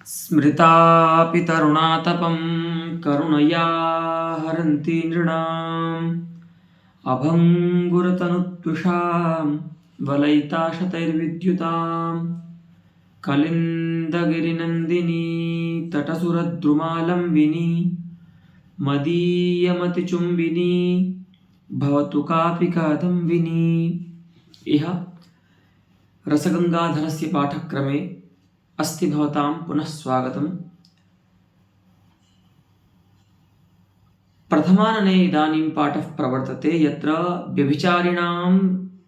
स्मृतापि तरुणातपं करुणया हरन्ति नृणाम् अभङ्गुरतनुत्विषां वलयिता शतैर्विद्युतां कलिन्दगिरिनन्दिनी तटसुरद्रुमालम्बिनी मदीयमतिचुम्बिनी भवतु कापि कादम्बिनी। इह रसगंगाधरस्य पाठक्रमे अस्ति भवतां पुनः स्वागतम्। प्रथमानने इदानीं पाठः प्रवर्तते यत्र व्यभिचारिणां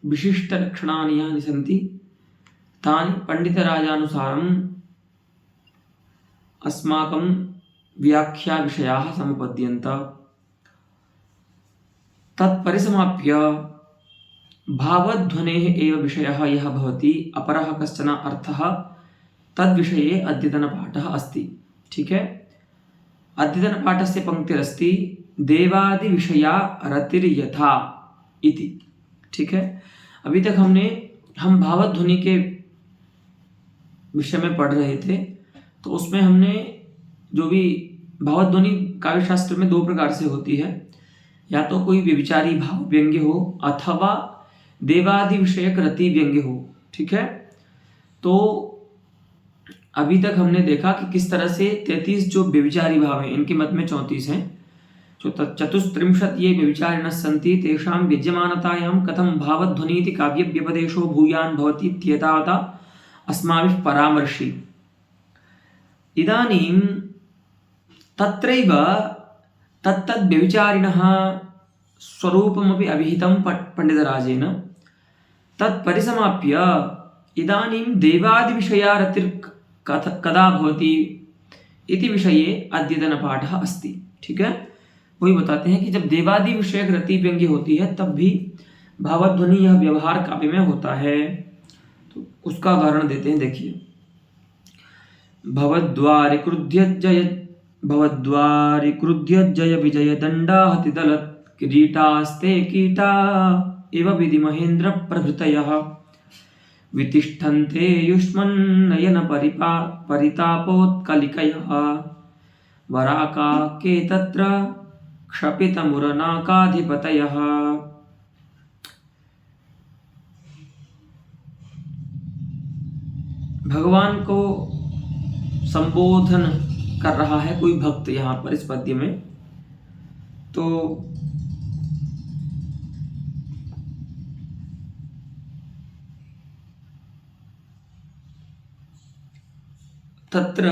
विशिष्टलक्षणानि यानि सन्ति तानि पण्डितराजानुसारम् अस्माकं व्याख्याविषयाः समुपद्यन्त। तत्परिसमाप्य भावध्वनेः एव विषयः यः भवति अपरः कश्चन अर्थः तद्विषये अद्यतनपाठः अस्ति। ठीक है, अद्यतनपाठस्य पंक्तिरस्ति देवादिविषया रतिर्यथा इति। ठीक है, अभी तक हम भावध्वनि के विषय में पढ़ रहे थे, तो उसमें हमने जो भी भावध्वनि काव्य शास्त्र में दो प्रकार से होती है, या तो कोई व्यभिचारी भाव व्यंग्य हो अथवा देवादि विषयक रति व्यंग्य हो। ठीक है, तो अभी तक हमने देखा कि किस तरह से 33 जो व्यभिचारी भाव हैं, इनके मत में 34 हैं, जो चतुस्त्रिंशत् ये व्यभिचारिणः सन्ति तेषां विद्यमानतायां कथं भावध्वनीति काव्य व्यपदेशो भूयान् भवति इत्येतावता अस्माभिः परामर्शि। इदानीं तत्रैव तत्तद् व्यभिचारिणः स्वरूपमपि अभिहितं पण्डितराजेन। तत्परिसमाप्य इदानीं देवादिविषया रतिर् कदा भवति इति विषये अद्यतनपाठः अस्ति। ठीक है, वही बताते हैं कि जब देवादि विषयक रति व्यंग्य होती है तब भी भावध्वनि यह व्यवहार काव्य में होता है। तो उसका उदाहरण देते हैं, देखिए। भवद्वारि क्रुध्यज्जय विजय दंडाहति दलत् किरीटास्ते कीटा इव विधि महेन्द्र प्रभृतयः वितिष्ठन्ते युष्मन्नयन परितापोत्कलिकयः वराका के तत्र क्षपितमुरनाकाधिपतयः। भगवान को संबोधन कर रहा है कोई भक्त यहाँ पर इस पद्य में। तो तत्र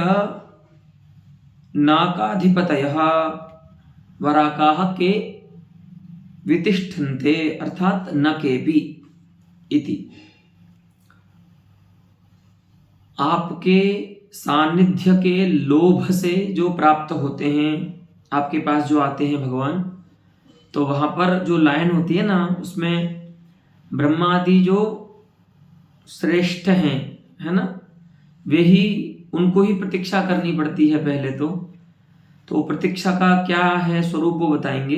नाकाधिपतयः वराकाः के वितिष्ठन्ते अर्थात न केपि इति। आपके सानिध्य के लोभ से जो प्राप्त होते हैं, आपके पास जो आते हैं भगवान, तो वहां पर जो लाइन होती है ना, उसमें ब्रह्मादि जो श्रेष्ठ हैं, है ना, वे ही उनको ही प्रतीक्षा करनी पड़ती है पहले तो प्रतीक्षा का क्या है स्वरूप वो बताएंगे।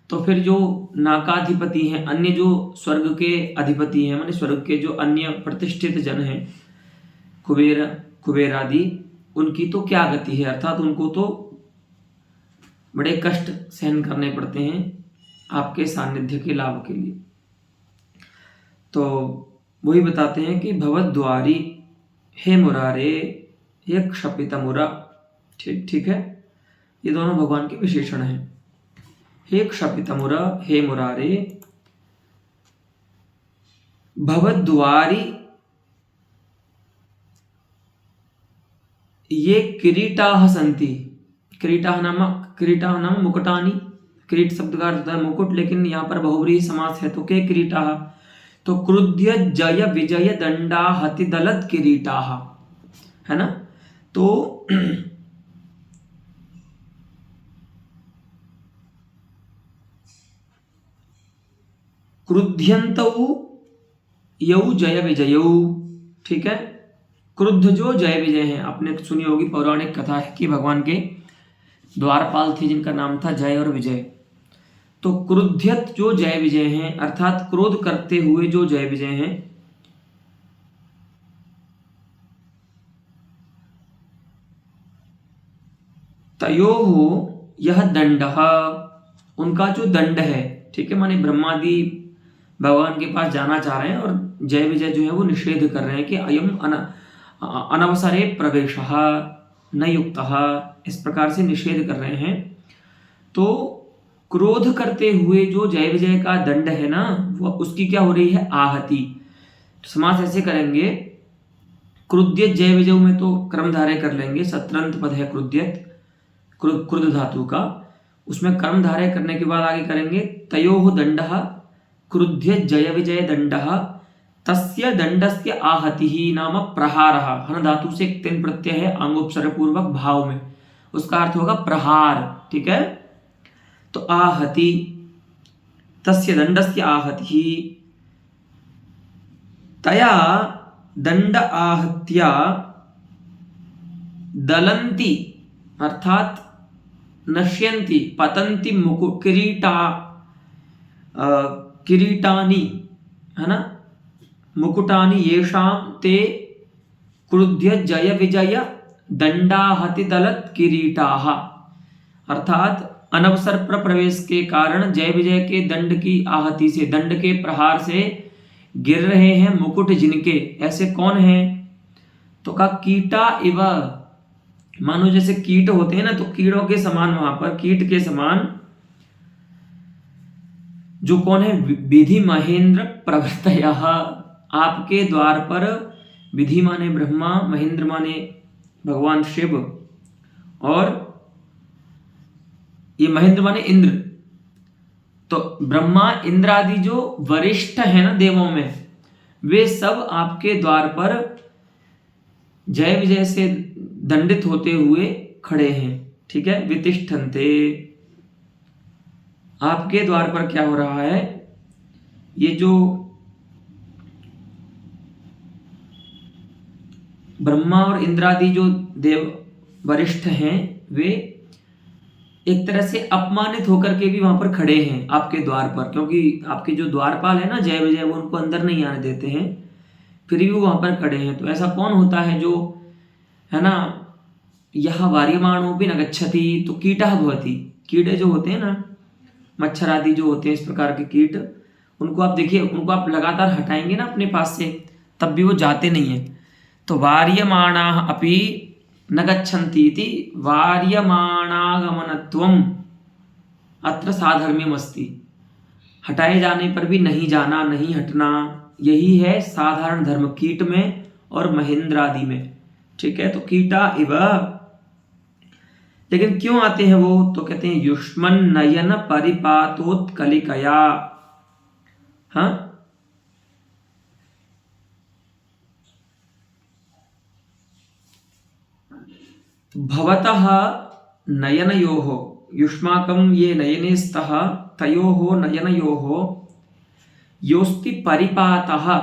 तो फिर जो नाकाधिपति हैं, अन्य जो स्वर्ग के अधिपति हैं, माने स्वर्ग के जो अन्य प्रतिष्ठित जन हैं, कुबेर आदि, उनकी तो क्या गति है, अर्थात उनको तो बड़े कष्ट सहन करने पड़ते हैं आपके सानिध्य के लाभ के लिए। तो वही बताते हैं कि भवद्वारी हे मुरारे हे क्षपितमुरा। ठीक है, ये दोनों भगवान के विशेषण हैं। हे क्षपितमुरा हे मुरारे भवद्वारी, ये किरीटाः सन्ति। किरीटाः नाम मुकुटानि। किरीट शब्द का अर्थ होता है मुकुट, लेकिन यहाँ पर बहुव्रीहि समास है, तो के किरीटाः, तो क्रुद्ध जय विजय दंडा हति दलत किरीटाः, है ना। तो क्रुध्यन्तौ यौ जय विजयौ। ठीक है, क्रुद्ध जो जय विजय हैं, आपने सुनी होगी पौराणिक कथा है कि भगवान के द्वारपाल थे जिनका नाम था जय और विजय। तो क्रुध्यत जो जय विजय हैं, अर्थात क्रोध करते हुए जो जय विजय हैं, तयोः यह दंडः, उनका जो दंड है, ठीक है, माने ब्रह्मादि भगवान के पास जाना चाह रहे हैं और जय विजय जो है वो निषेध कर रहे हैं कि अयम अनवसरे प्रवेशः न युक्तः, इस प्रकार से निषेध कर रहे हैं। तो क्रोध करते हुए जो जय विजय का दंड है ना, वो उसकी क्या हो रही है, आहति। तो समास ऐसे करेंगे, क्रुद्यत जय विजय में तो कर्मधारय कर लेंगे, सत्रंत पद है क्रुद्यत, क्रुद्ध धातु का, उसमें कर्मधारय करने के बाद आगे करेंगे तयोः दंडः क्रुद्यत जय विजय दंडः तस्य दंडस्य आहतिः नाम प्रहारः। हन धातु से एक तिन प्रत्यय है आंगोपसर्ग पूर्वक भाव में, उसका अर्थ होगा प्रहार, ठीक है। तो आहति, तस्य दंडस्य आहतिः, तया दंड आहत्या दलंती अर्थात नश्यन्ति पतंती किरीटानि, है ना, मुकुटानि येषां ते क्रुद्य जय विजय दंडाहति दलत किरीटाः। अर्थात अनवसर पर प्रवेश के कारण जय विजय के दंड की आहति से, दंड के प्रहार से गिर रहे हैं मुकुट जिनके, ऐसे कौन हैं, तो का कीटा इव, मानो जैसे कीट होते हैं ना, तो कीड़ों के समान, वहां पर कीट के समान जो कौन है, विधि महेंद्र प्रभृतयः, आपके द्वार पर विधि माने ब्रह्मा, महेंद्र माने भगवान शिव, और ये महेंद्र माने इंद्र, तो ब्रह्मा इंद्र आदि जो वरिष्ठ है ना देवों में, वे सब आपके द्वार पर जय विजय से दंडित होते हुए खड़े हैं, ठीक है। वितिष्ठन्ते, आपके द्वार पर क्या हो रहा है, ये जो ब्रह्मा और इंद्रादि जो देव वरिष्ठ हैं, वे एक तरह से अपमानित होकर के भी वहां पर खड़े हैं आपके द्वार पर, क्योंकि आपके जो द्वारपाल है ना जय विजय, वो उनको अंदर नहीं आने देते हैं, फिर भी वो वहां पर खड़े हैं। तो ऐसा कौन होता है जो, है ना, यह वार्यमाणो भी न गच्छति, तो कीटः भवति, कीड़े जो होते हैं ना, मच्छर आदि जो होते हैं इस प्रकार के कीट, उनको आप देखिए, उनको आप लगातार हटाएंगे ना अपने पास से, तब भी वो जाते नहीं है। तो वार्यमाणाः अपि न गच्छन्ति इति वार्यमाणागमनत्वम् अत्र साधर्म्यम् अस्ति, हटाए जाने पर भी नहीं जाना, नहीं हटना, यही है साधारण धर्म कीट में और महेंद्र आदि में, ठीक है। तो कीटा इव, लेकिन क्यों आते हैं वो, तो कहते हैं युष्मन नयन परिपातोत्कलिकया, हाँ, भवतः नयनयोः, युष्माकं ये नयने स्तः तयोः नयनयोः योस्ति परिपातः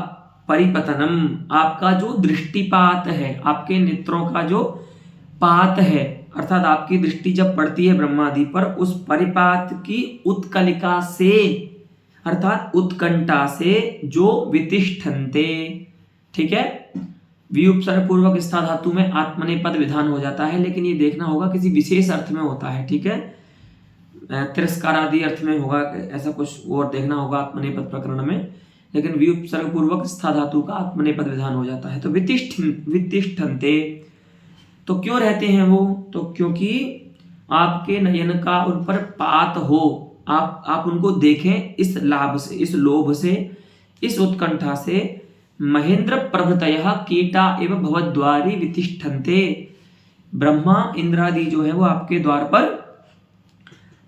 परिपतनम, आपका जो दृष्टिपात है, आपके नेत्रों का जो पात है, अर्थात आपकी दृष्टि जब पड़ती है ब्रह्मादि पर, उस परिपात की उत्कलिका से, अर्थात उत्कंठा से जो वितिष्ठन्ते, ठीक है। वियुपसर्ग पूर्वक स्था धातु में आत्मनेपद विधान हो जाता है, लेकिन ये देखना होगा किसी विशेष अर्थ में होता है, ठीक है, तिरस्कार आदि अर्थ में होगा, ऐसा कुछ और देखना होगा आत्मनेपद प्रकरण में, लेकिन वियुपसर्ग पूर्वक स्था धातु का आत्मनेपद विधान हो जाता है। तो वितिष्ठन्ते, तो क्यों रहते हैं वो, तो क्योंकि आपके नयन का उन पर पात हो, आप उनको देखें इस लाभ से, इस लोभ से, इस उत्कंठा से। महेंद्र प्रभृतयः कीटा एवं भवद्वारी वितिष्ठन्ते, ब्रह्मा इंद्रादि जो है वो आपके द्वार पर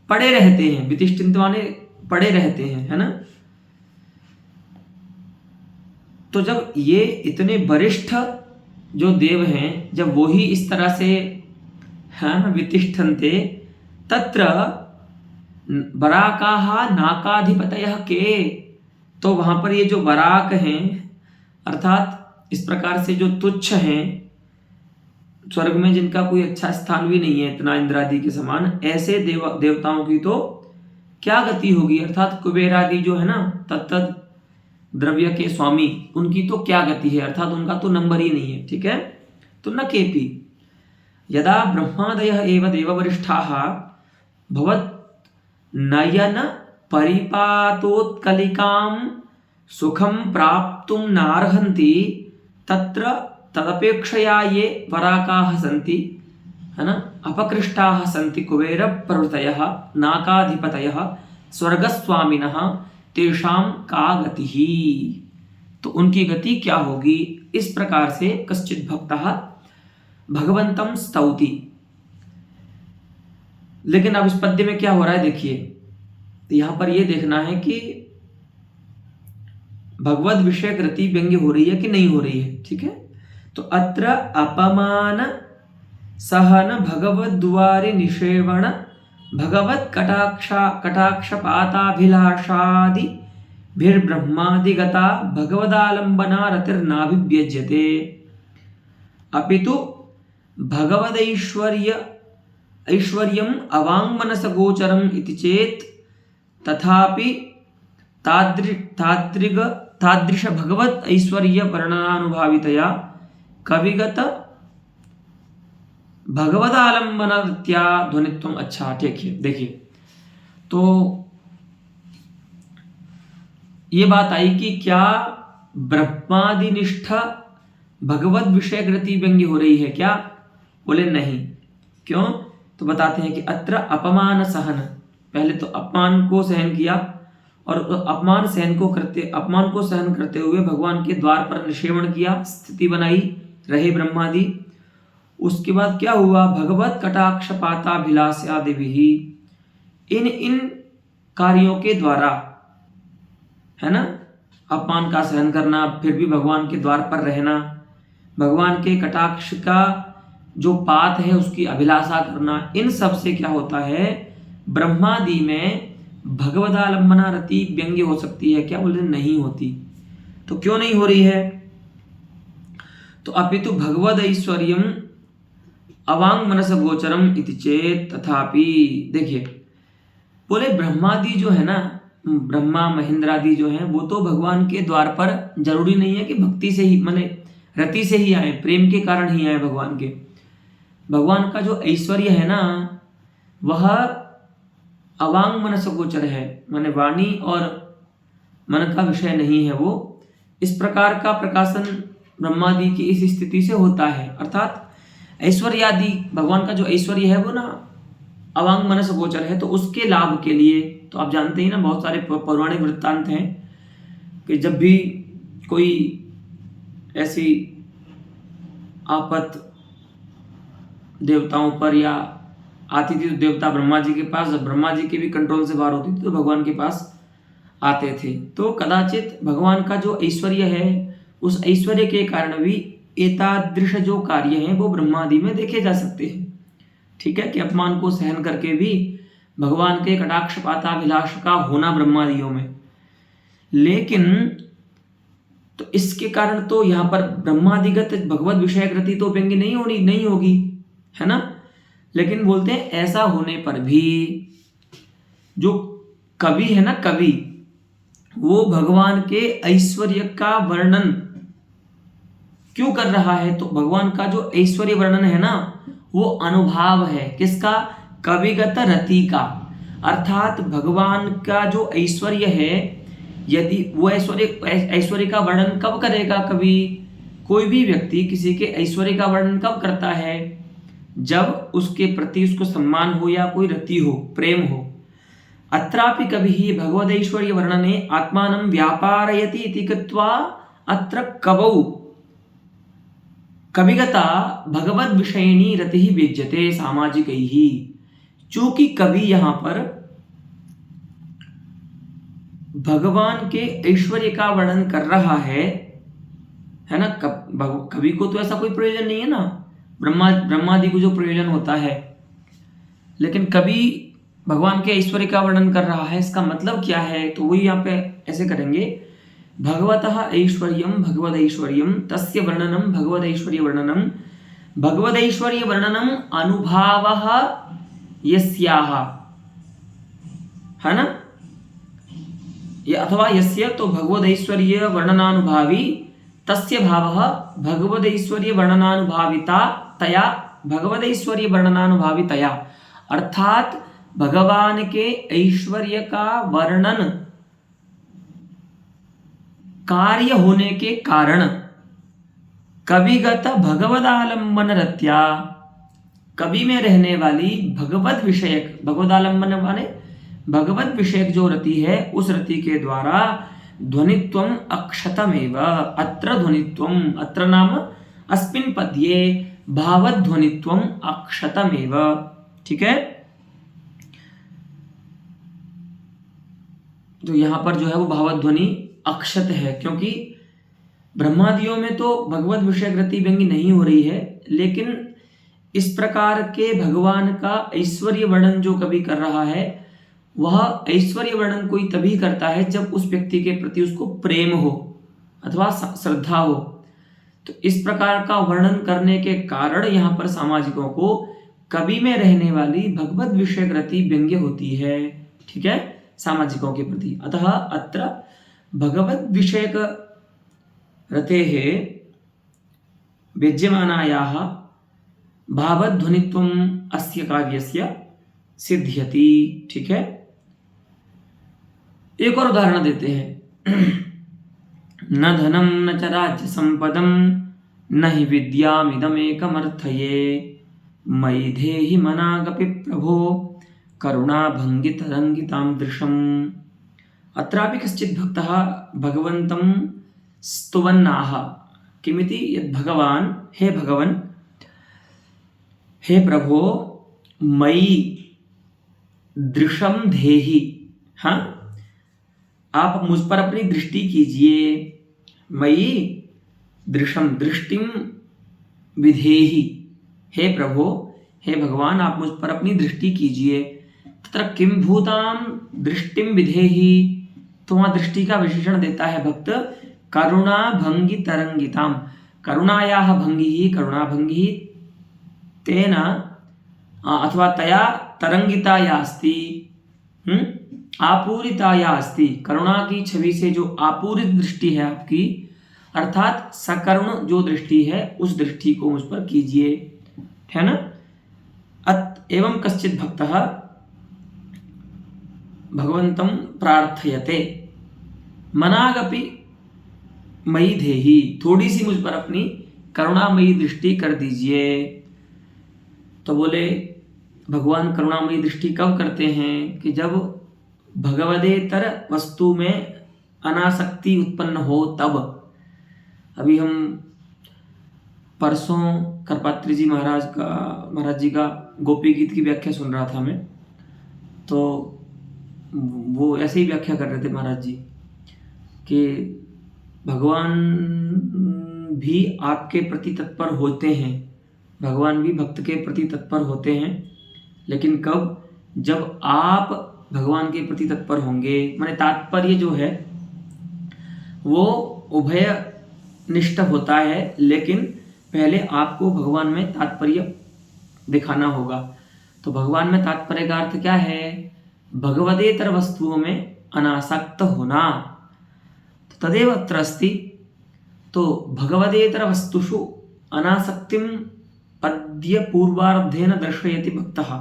पड़े रहते हैं, वितिष्ठन्ते माने पड़े रहते हैं, है ना। तो जब ये इतने वरिष्ठ जो देव हैं, जब वो ही इस तरह से, है ना, वितिष्ठन्ते, तत्र बराकाः नाकाधिपतयः के, तो वहां पर ये जो बराक हैं, अर्थात इस प्रकार से जो तुच्छ हैं, स्वर्ग में जिनका कोई अच्छा स्थान भी नहीं है इतना इंद्रादि के समान, ऐसे देवताओं की तो क्या गति होगी, अर्थात कुबेर आदि जो है ना तत्त द्रव्य के स्वामी, उनकी तो क्या गति है, अर्थात उनका तो नंबर ही नहीं है, ठीक है। तो न केपी, यदा ब्रह्मादयः एव देववरिष्ठाः भवत् नयन परिपातोत्कलिकां सुखं प्राप्तुं नार्हन्ति तत्र तदपेक्षया ये पराकाः सन्ति, है ना, अपकृष्टाः सन्ति कुबेर प्रभृतयः नाकाधिपतयः स्वर्गस्वामिनः, तेषां का गतिः, तो उनकी गति क्या होगी। इस प्रकार से कश्चित् भक्तः भगवंतं स्तौति। लेकिन अब इस पद्य में क्या हो रहा है देखिए, यहां पर यह देखना है कि भगवद विषय कृति व्यंग्य हो रही है कि नहीं हो रही है। ठीक है, तो अत्र अपमान सहन भगवद्वारि निषेवण भगवत कटाक्षपाताभिलाषादि भिर्ब्रह्मादिगता भगवदालंबना रतिर्नाभिव्यज्यते अपितु ऐश्वर्यम् अवाङ्मनसगोचरम् इति चेत् तथापि तादृश भगवत ऐश्वर्य वर्णनानुभावितया कविगत भगवदालंबनरीत्या ध्वनित्वम। अच्छा देखिए, तो ये बात आई कि क्या ब्रह्मादिनिष्ठ भगवत विषय कृति व्यंग्य हो रही है क्या? बोले नहीं। क्यों? तो बताते हैं कि अत्र अपमान सहन, पहले तो अपमान को सहन किया और अपमान को सहन करते हुए भगवान के द्वार पर निषेवण किया, स्थिति बनाई, रहे ब्रह्मादि। उसके बाद क्या हुआ? भगवत कटाक्षपाताभिलाषादि इन कार्यों के द्वारा, है ना, अपमान का सहन करना, फिर भी भगवान के द्वार पर रहना, भगवान के कटाक्ष का जो पात है उसकी अभिलाषा करना, इन सब से क्या होता है, ब्रह्मादि में भगवदालंबना रति व्यंग्य हो सकती है क्या? बोले नहीं होती। तो क्यों नहीं हो रही है? तो अपितु भगवद ऐश्वर्यम अवांग मनस गोचरम इति चेत तथापि। देखिए, बोले ब्रह्मादि जो है ना, ब्रह्मा महेंद्र आदि जो हैं, वो तो भगवान के द्वार पर जरूरी नहीं है कि भक्ति से ही, माने रति से ही आए, प्रेम के कारण ही आए भगवान के। भगवान का जो ऐश्वर्य है ना, वह अवांग मनस गोचर है, माने वाणी और मन का विषय नहीं है वो। इस प्रकार का प्रकाशन ब्रह्मादि की इस स्थिति से होता है, अर्थात ऐश्वर्य आदि, भगवान का जो ऐश्वर्य है वो ना अवांग मनस गोचर है, तो उसके लाभ के लिए, तो आप जानते ही ना, बहुत सारे पौराणिक वृत्तांत हैं कि जब भी कोई ऐसी आपत देवताओं पर या आती थी तो देवता ब्रह्मा जी के पास, जब ब्रह्मा जी के भी कंट्रोल से बाहर होती थी तो भगवान के पास आते थे। तो कदाचित भगवान का जो ऐश्वर्य है, उस ऐश्वर्य के कारण भी एतादृश जो कार्य हैं वो ब्रह्मादि में देखे जा सकते हैं। ठीक है, कि अपमान को सहन करके भी भगवान के कटाक्षपाताभिलाष का होना ब्रह्मादियों में। लेकिन तो इसके कारण तो यहाँ पर ब्रह्मादिगत भगवत विषय कृति तो व्यंग्य नहीं होगी, है ना। लेकिन बोलते हैं ऐसा होने पर भी जो कवि है ना, कवि, वो भगवान के ऐश्वर्य का वर्णन क्यों कर रहा है? तो भगवान का जो ऐश्वर्य वर्णन है ना, वो अनुभाव है किसका? कविगत रति का। अर्थात भगवान का जो ऐश्वर्य है, यदि वो ऐश्वर्य का वर्णन कब करेगा कवि? कोई भी व्यक्ति किसी के ऐश्वर्य का वर्णन कब करता है? जब उसके प्रति उसको सम्मान हो या कोई रति हो, प्रेम हो। अत्रापि कविः भगवदैश्वर्य वर्णने आत्मानं व्यापारयति इति कृत्वा अत्र कवौ कविगता भगवद विषयिणी रतिः विद्यते सामाजिकैः। चूंकि कवि यहां पर भगवान के ऐश्वर्य का वर्णन कर रहा है ना, कवि को तो ऐसा कोई प्रयोजन नहीं है ना, ब्रह्मादि को जो प्रयोजन होता है, लेकिन कवि भगवान के ऐश्वर्य का वर्णन कर रहा है। इसका मतलब क्या है? तो वही यहाँ पे ऐसे करेंगे, भगवतः ऐश्वर्यम भगवदैश्वर्यम तस्य वर्णनम भगवदैश्वर्य वर्णनम भगवदैश्वर्य वर्णनम अनुभावः यस्याः, है ना, ये अथवा यस्य, तो भगवदैश्वर्य वर्णनानुभावी तस्य भावः भगवदैश्वर्य वर्णनानुभाविता तया भगवदैश्वर्य वर्णनानुभावितया, अर्थात भगवान के ऐश्वर्य का वर्णन कार्य होने के कारण कविगत भगवदालंबन रत्या, कवि में रहने वाली भगवत विषयक, भगवदालंबन माने भगवत विषयक जो रति है, उस रति के द्वारा ध्वनित्वम अक्षतमेव, अत्र ध्वनित्वम, अत्र नाम अस्मिन् पद्ये भावध्वनित्वम अक्षतमेव। ठीक है, तो यहां पर जो है वो भावध्वनि अक्षत है, क्योंकि ब्रह्मादियों में तो भगवत विषयक रति व्यंगी नहीं हो रही है, लेकिन इस प्रकार के भगवान का ऐश्वर्य वर्णन जो कवि कर रहा है, वह ऐश्वर्य वर्णन कोई तभी करता है जब उस व्यक्ति के प्रति उसको प्रेम हो अथवा श्रद्धा हो। तो इस प्रकार का वर्णन करने के कारण यहाँ पर सामाजिकों को कवि में रहने वाली भगवत विषयक रति व्यंग्य होती है। ठीक है, सामाजिकों के प्रति। अतः अत्र भगवत विषयक रतेः व्यज्यमानायाः भावध्वनित्वम अस्य कार्यस्य सिद्ध्यति। ठीक है, एक और उदाहरण देते हैं। न धनम न च राज्य संपदम न हि विद्यामिदमेकमर्थये मयि धेहि मनागपि प्रभो करुणाभंगितरंगितां दृशम्। अत्रापि कश्चित् भक्तः भगवन्तं स्तुवन्नाह किमिति यद् भगवान्, हे भगवन्, हे प्रभो, मयि दृशम धेहि, हाँ, आप मुझ पर अपनी दृष्टि कीजिए। मयि दृशम, दृष्टिम विधेहि, हे प्रभो, हे भगवान, आप मुझ पर अपनी दृष्टि कीजिए। तत्र किम भूतां दृष्टिम विधेहि, तो वहां दृष्टि का विशेषण देता है भक्त करुणा भंगी तरंगिताम, करुणायाः भंगी, करुणा भंगी तेन अथवा तया तरंगिताया अस्ति, आपूरिताया अस्ति, करुणा की छवि से जो आपूरित दृष्टि है आपकी, अर्थात सकरुण जो दृष्टि है, उस दृष्टि को मुझ पर कीजिए, है ना। एवं कश्चित् भक्तः भगवन्तं प्रार्थयते मनागपि मयि धेहि, थोड़ी सी मुझ पर अपनी करुणामयी दृष्टि कर दीजिए। तो बोले भगवान करुणामयी दृष्टि कब करते हैं कि जब भगवदेतर वस्तु में अनासक्ति उत्पन्न हो तब। अभी हम परसों करपात्री जी महाराज जी का गोपी गीत की व्याख्या सुन रहा था मैं, तो वो ऐसे ही व्याख्या कर रहे थे महाराज जी कि भगवान भी आपके प्रति तत्पर होते हैं, भगवान भी भक्त के प्रति तत्पर होते हैं, लेकिन कब, जब आप भगवान के प्रति तत्पर होंगे। माने तात्पर्य जो है वो उभय निष्ठ होता है, लेकिन पहले आपको भगवान में तात्पर्य दिखाना होगा। तो भगवान में तात्पर्य का अर्थ क्या है? भगवदेतर वस्तुओं में अनासक्त होना। तो तदेव अत्र अस्ति। तो भगवदेतर वस्तुषु अनासक्तिम पद्य पूर्वार्धेन दर्शयति भक्तः।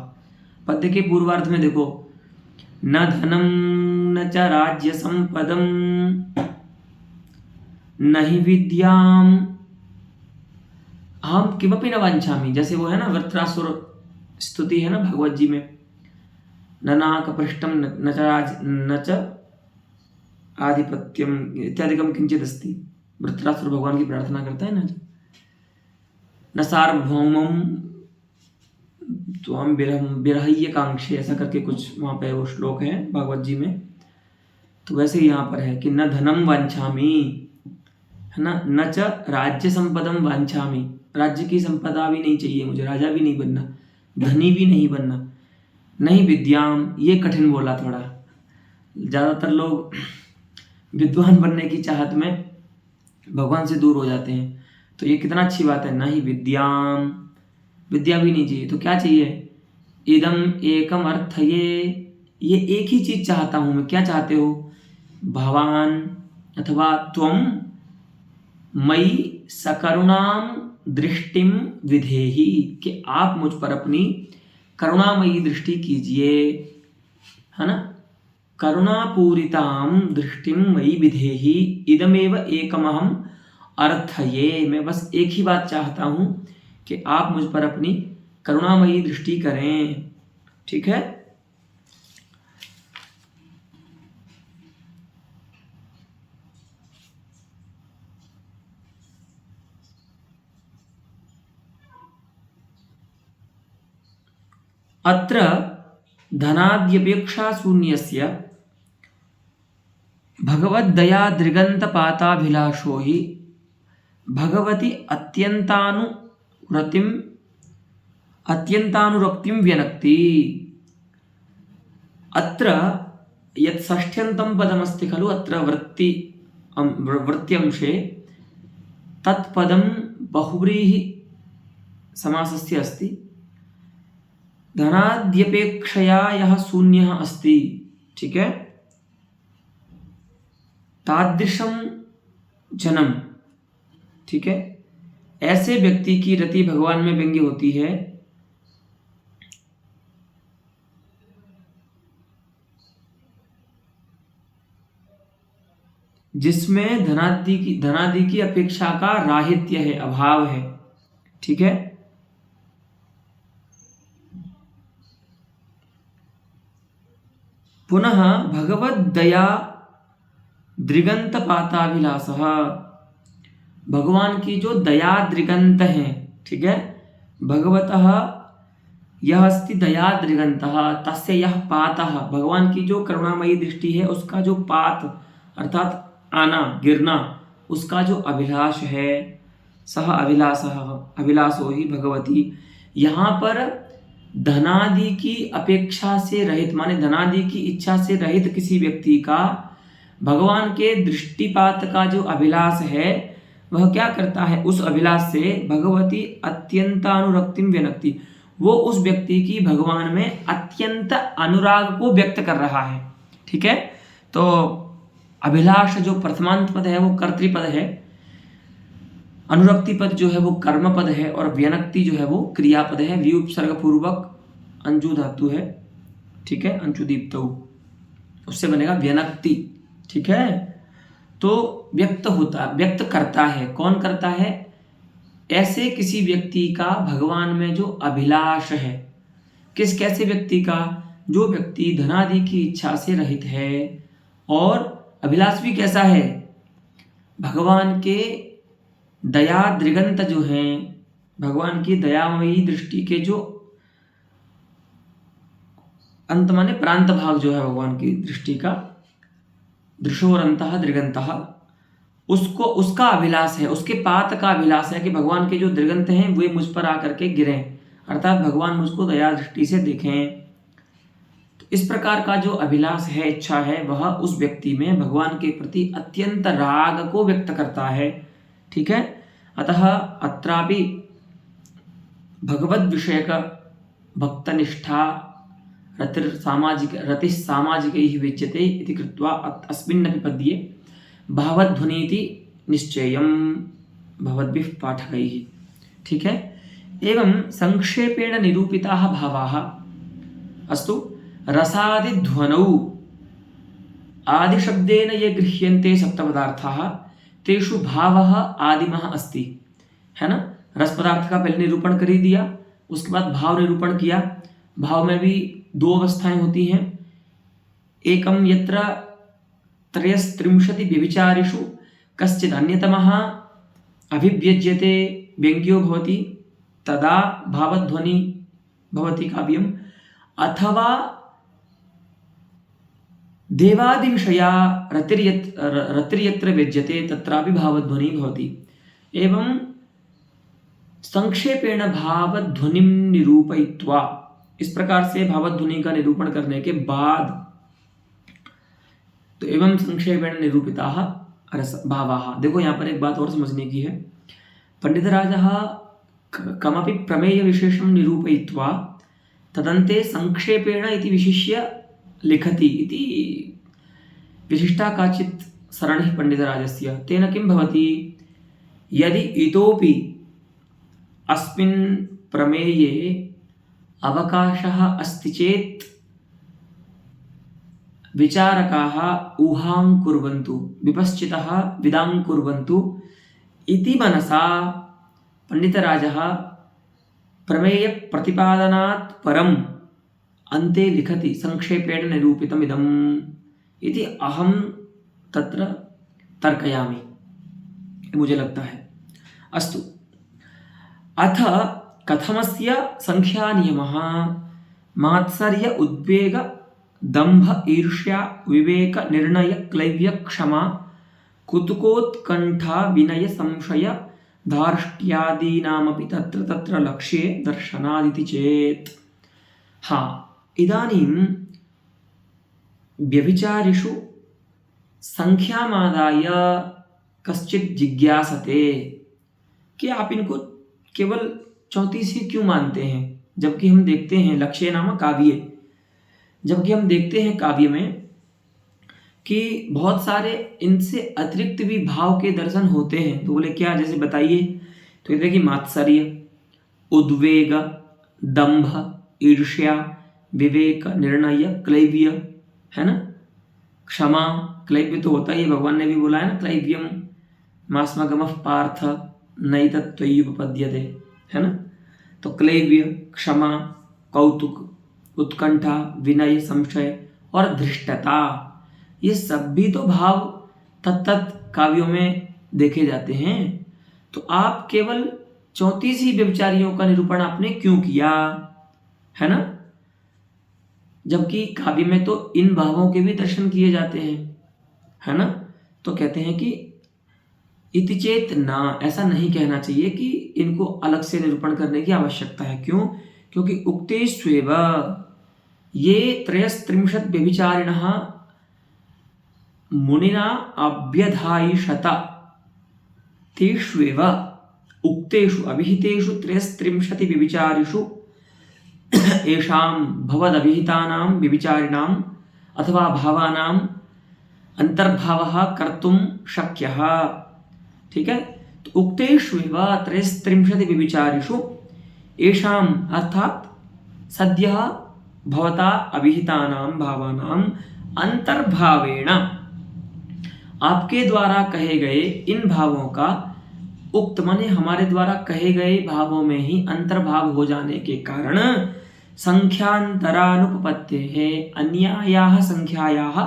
पद्य के पूर्वार्ध में देखो, न धनम न च राज्य संपदम न हि विद्याम अहम किमपि न वांछामि। जैसे वो है ना वृत्रासुर स्तुति है ना भगवत जी में, न नाकपृष्टम न च आधिपत्यम इत्यादिकम किंचित अस्ति। वृत्रासुर भगवान की प्रार्थना करता है ना, न सार्वभौमम त्वं विरह्य कांक्षे, ऐसा करके कुछ वहाँ पे वो श्लोक है भागवत जी में। तो वैसे ही यहाँ पर है कि न धनम वांछामि, है ना, न च राज्य संपदम वांछामि, राज्य की संपदा भी नहीं चाहिए मुझे, राजा भी नहीं बनना, धनी भी नहीं बनना, नहीं विद्याम, ये कठिन बोला थोड़ा। ज़्यादातर लोग विद्वान बनने की चाहत में भगवान से दूर हो जाते हैं। तो ये कितना अच्छी बात है, नहीं विद्याम, विद्या भी नहीं चाहिए। तो क्या चाहिए? इदम एकम अर्थये, ये एक ही चीज चाहता हूं मैं। क्या चाहते हो? भवान अथवा त्वम मयि सकरुणाम दृष्टिम विधेहि, कि आप मुझ पर अपनी करुणामयी दृष्टि कीजिए, है ना। करुणापूरितां दृष्टिम मयि विधेहि इदमेव एकमहम अर्थये। मैं बस एक ही बात चाहता हूं कि आप मुझ पर अपनी करुणामयी दृष्टि करें, ठीक है। अत्र धनाद्यपेक्षा शून्यस्य भगवद्दयादृगन्तपाताभिलाषो हि भगवति अत्यन्तानुरक्तिं व्यनक्ति। अत्र यत् षष्ठ्यन्तं पदमस्ति खलु, अत्र वृत्त्यंशे तत्पदं बहुव्रीहि समासस्य अस्ति। धनाद्यपेक्षया यः शून्यः अस्ति, ठीक है, तादृशं जनम, ठीक है, ऐसे व्यक्ति की रति भगवान में व्यंग्य होती है जिसमें धनादि की अपेक्षा का राहित्य है, अभाव है, ठीक है। पुनः भगवद्दया दृगंत पाताभिलाषः, भगवान की जो दया दृगंत है, ठीक है, भगवतः यह अस्ति दया दृगंतः तस्य यह पातः, भगवान की जो करुणामयी दृष्टि है उसका जो पात अर्थात आना गिरना, उसका जो अभिलाष है, सह अभिलाषः अभिलाषो ही भगवती। यहाँ पर धनादि की अपेक्षा से रहित, माने धनादि की इच्छा से रहित किसी व्यक्ति का भगवान के दृष्टिपात का जो अभिलाष है वह क्या करता है, उस अभिलाष से भगवती अत्यंतानुरक्तिम व्यनक्ति, वो उस व्यक्ति की भगवान में अत्यंत अनुराग को व्यक्त कर रहा है, ठीक है। तो अभिलाष जो प्रथमांत पद है वो कर्तृपद है, अनुरक्ति पद जो है वो कर्म पद है, और व्यनक्ति जो है वो क्रियापद है, व्युपसर्ग पूर्वक अंजु धातु है, ठीक है, अंशु दीप्तौ, उससे बनेगा व्यनक्ति, ठीक है। तो व्यक्त करता है, कौन करता है, ऐसे किसी व्यक्ति का भगवान में जो अभिलाष है, कैसे व्यक्ति का, जो व्यक्ति धनादि की इच्छा से रहित है और अभिलाष भी कैसा है, भगवान के दया दृगंत जो हैं, भगवान की दयामयी दृष्टि के जो अंत माने प्रांत भाग जो है भगवान की दृष्टि का, दृशोरंतः दृगंतः, उसको उसका अभिलाष है, उसके पात का अभिलाष है कि भगवान के जो दृगंत हैं वे मुझ पर आकर के गिरें, अर्थात भगवान मुझको दया दृष्टि से देखें। तो इस प्रकार का जो अभिलाष है, इच्छा है, वह उस व्यक्ति में भगवान के प्रति अत्यंत राग को व्यक्त करता है, ठीक है। अतः अत्रापि भगवद विषयक भक्तनिष्ठा रतिः सामाजिकैः विच्यते इति कृत्वा अस्मिन्नपि पद्ये भावध्वनीति निश्चयं भवद्भिः पाठकैः, ठीक है। एवं संक्षेपेण निरूपिताः भावाः अस्तु। रसादिध्वनौ आदिशब्देन ये गृह्यन्ते सप्तपदार्थाः तेषु भावः आदिमः अस्ति, है ना। रस पदार्थ का पहले निरूपण कर ही दिया, उसके बाद भाव निरूपण किया। भाव में भी दो अवस्थाएं होती हैं, एकम यत्र त्रयस्त्रिंशति व्यभिचारिषु कश्चित् अन्यतमः अभिव्यज्यते व्यङ्ग्यो भवति तदा भावध्वनि भवति काव्यम्, अथवा देवादि विषया रतिर्यत्र व्यज्यते तत्रापि भावध्वनि भवति। एवं संक्षेपेण भावध्वनिं निरूपयित्वा, इस प्रकार से भावध्वनि का निरूपण करने के बाद, तो एवं संक्षेपेण निरूपिताः भावाः। देखो यहाँ पर एक बात और समझने की है, पंडितराजः कमपि प्रमेय विशेषं निरूपयित्वा तदन्ते संक्षेपेण इति विशिष्य लिखति इति विशिष्टा काचित् सरणिः पंडितराजस्य। तेन किं भवति, यदि इतोपि अस्मिन् प्रमेये अवकाशः अस्ति चेत् विचारकाः ऊहां कुर्वन्तु, विपश्चितः विदां कुर्वन्तु इति मनसा पंडितराजः प्रमेयप्रतिपादनात् परम् अन्ते लिखति संक्षेपेण निरूपितमिदम् इति अहं तत्र तर्कयामि, मुझे लगता है। अस्तु, अथ कथमस्य संख्यानियमः मात्सर्य उद्वेग दंभ ईर्ष्या विवेक निर्णय क्लैव्य क्षमा कुतुकोत्कण्ठा विनय संशय धार्ष्ट्यादीनामपि तत्र तत्र लक्ष्ये दर्शनादिति चेत्। हाँ, इदानीं व्यभिचारिषु संख्यामादाय कश्चित् जिज्ञासते कि आप इनको केवल 34 ही क्यों मानते हैं, जबकि हम देखते हैं लक्ष्य नाम काव्य, जबकि हम देखते हैं काव्य में कि बहुत सारे इनसे अतिरिक्त भी भाव के दर्शन होते हैं। तो बोले क्या, जैसे बताइए। तो ये देखिए मात्सर्य, उद्वेग, दंभ, ईर्ष्या, विवेक, निर्णय, क्लैव्य, है ना, क्षमा। क्लैव्य तो होता ही है, भगवान ने भी बोला है ना, क्लैव्यम मास्मगमः पार्थ नैतत्त्वय्युपपद्यते, है ना। तो क्लैव्य, क्षमा, कौतुक, उत्कंठा, विनय, संशय और धृष्टता, ये सब भी तो भाव तत्त काव्यों में देखे जाते हैं। तो आप केवल 34 ही व्यभिचारियों का निरूपण आपने क्यों किया, है ना, जबकि काव्य में तो इन भावों के भी दर्शन किए जाते हैं, है ना। तो कहते हैं कि इति चेत ना, ऐसा नहीं कहना चाहिए कि इनको अलग से निरूपण करने की आवश्यकता है। क्यों? क्योंकि उक्तेष्वेव ये 33 व्यभिचारिणः मुनिना अभ्यधायिषत, तेष्वेव उक्तेषु अभिहितेषु 33 व्यभिचारिषु येषां भवदभिहितानां व्यभिचारिणाम् अथवा भावानाम् अंतर्भावः कर्तुं शक्यः। ठीक है, तो उक्तेष्वेव 33 व्यभिचारिषु येषाम् अर्थात सद्यः भवता अभिहितानां भावानां अंतर्भावेण, आपके द्वारा कहे गए इन भावों का, उक्त माने हमारे द्वारा कहे गए भावों में ही अंतर्भाव हो जाने के कारण संख्यांतरानुपपत्तेः, अन्यायाः संख्यायाः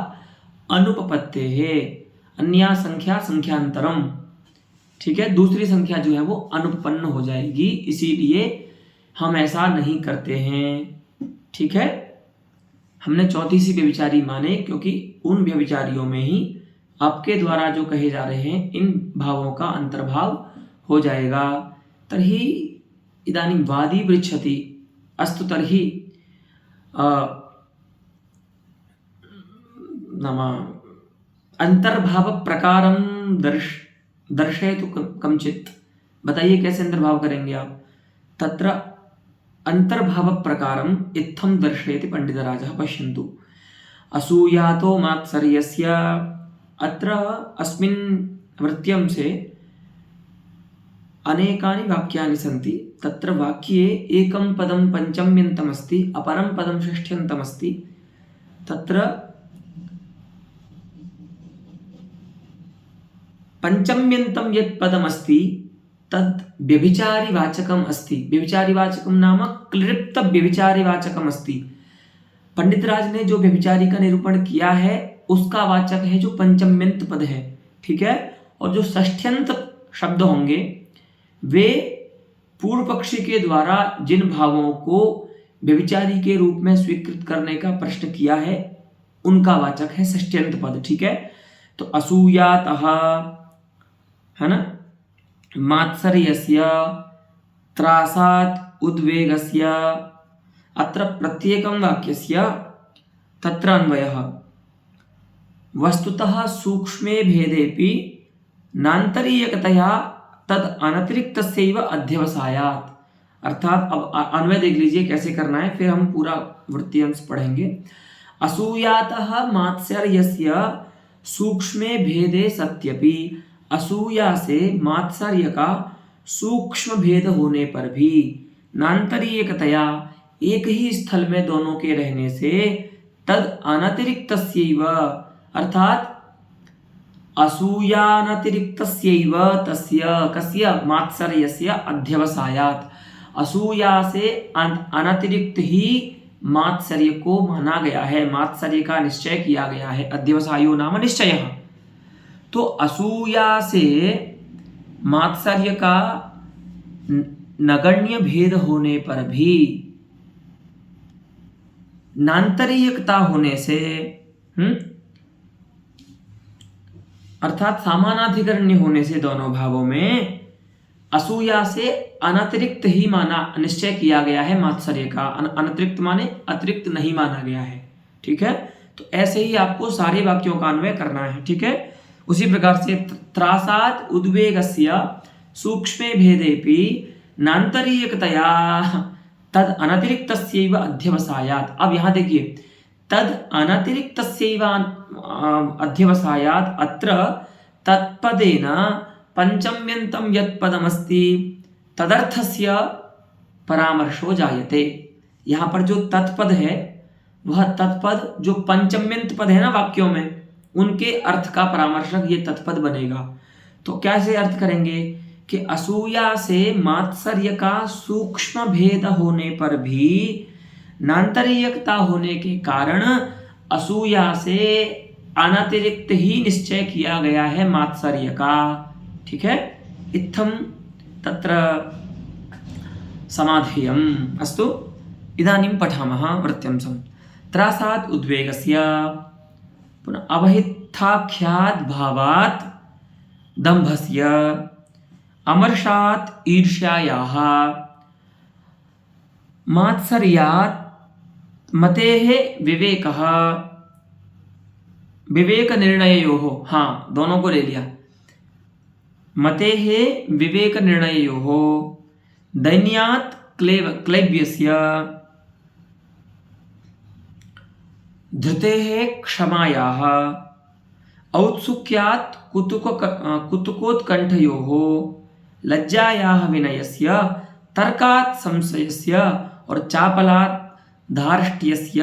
अनुपपत्तेः, अन्या संख्या संख्यांतरम, ठीक है, दूसरी संख्या जो है वो अनुपन्न हो जाएगी, इसीलिए हम ऐसा नहीं करते हैं। ठीक है, हमने 34 व्यभिचारी माने क्योंकि उन व्यभिचारियों में ही आपके द्वारा जो कहे जा रहे हैं इन भावों का अंतर्भाव हो जाएगा। तर्हि इदानीं वादी पृच्छति, अस्तु तर्हि नाम अंतर्भाव प्रकारं दर्शयतु कमचित्, बताइए कैसे अंतर्भाव करेंगे आप। तत्र अंतर्भाव प्रकारम् इत्थं दर्शयति पंडितराजः, पश्यन्तु। असूयातो मात्सर्यस्य, अत्र अस्मिन् वृत्त्यंशे अनेकानि वाक्यानि सन्ति। तत्र वाक्ये एकं पदं पञ्चम्यन्तमस्ति, अपरं पदं षष्ठ्यन्तमस्ति। तत्र पञ्चम्यन्तं यत् पदमस्ति तद् व्यभिचारिवाचकम् अस्ति। व्यभिचारिवाचकं नाम क्लृप्त व्यभिचारिवाचकम् अस्ति। पंडितराज ने जो व्यभिचारी का निरूपण किया है उसका वाचक है जो पंचम्यंत पद है। ठीक है, और जो षष्ठ्यंत शब्द होंगे वे पूर्व पक्षी के द्वारा जिन भावों को व्यभिचारी के रूप में स्वीकृत करने का प्रश्न किया है उनका वाचक है षष्ठ्यंत पद। ठीक है, तो असूयातः, है ना, मात्सर्यस्य, त्रासात् उद्वेगस्य, अत्र प्रत्येकं वाक्यस्य तत्र अन्वयः वस्तुतः सूक्ष्मे भेदेपि नान्तरीयकतया तद अनतिरिक्तस्यैव अध्यवसायात्। अर्थात अब अन्वय देख लीजिए कैसे करना है, फिर हम पूरा वृत्तियांश पढ़ेंगे। असूयातः मात्सर्यस्य सूक्ष्मे भेदे सत्यपि, असूया से मात्सर्य का सूक्ष्म भेद होने पर भी नान्तरीयकतया एक ही स्थल में दोनों के रहने से तद अनतिरिक्तस्यैव अर्थात असूयानतिरिक्तस्यैव तस्य कस्य मात्सर्यस्य अध्यवसायात् असूया से अनतिरिक्त ही मात्सर्य को माना गया है, मात्सर्य का निश्चय किया गया है। अध्यवसायो नाम निश्चयः। तो असूया से मात्सर्य का नगण्य भेद होने पर भी नान्तरीयकता होने से अर्थात समानाधिकरण्य होने से दोनों भावों में असूया से अनतिरिक्त ही माना निश्चय किया गया है मात्सर्य का। अनतिरिक्त माने अतिरिक्त नहीं माना गया है। ठीक है, तो ऐसे ही आपको सारे वाक्यों का अन्वय करना है। ठीक है, उसी प्रकार से त्रासात् उद्वेगस्य सूक्ष्मे भेदेपि नान्तरीयकतया तद अनतिरिक्तस्यैव अध्यवसायात्। अब यहाँ देखिए, तद अनतिरिक्तस्यैव अध्यवसायात् अत्र तत्पदेन पंचम्यन्तं यत् पदमस्ति तदर्थस्य परामर्शो जायते। यहाँ पर जो तत्पद है वह तत्पद जो पंचम्यंत पद है ना वाक्यों में, उनके अर्थ का परामर्शक ये तत्पद बनेगा। तो कैसे अर्थ करेंगे कि असूया से मात्सर्य का सूक्ष्म भेद होने पर भी नान्तरीयकता होने के कारण असूया से अनतिरिक्त ही निश्चय किया गया है मात्सर्य का। ठीक है, इत्थं तत्र समाधेयम्। अस्तु, इदानीं पठामः वृत्त्यंशं। त्रासात् उद्वेगस्य पुनः अवहिताख्यात् भावात् दम्भस्य अमर्षात् ईर्ष्यायाः मात्सर्यात् मतेः विवेकः विवेक निर्णययोः, हाँ दोनों को ले लिया, मतेः विवेक निर्णययोः दैन्यात् क्लैब्यस्य धृतेः क्षमायाः औत्सुक्यात् कुतुकोत्कण्ठयोः लज्जायाः विनयस्य तर्कात् संशयस्य और चापलात् धार्ष्ट्यस्य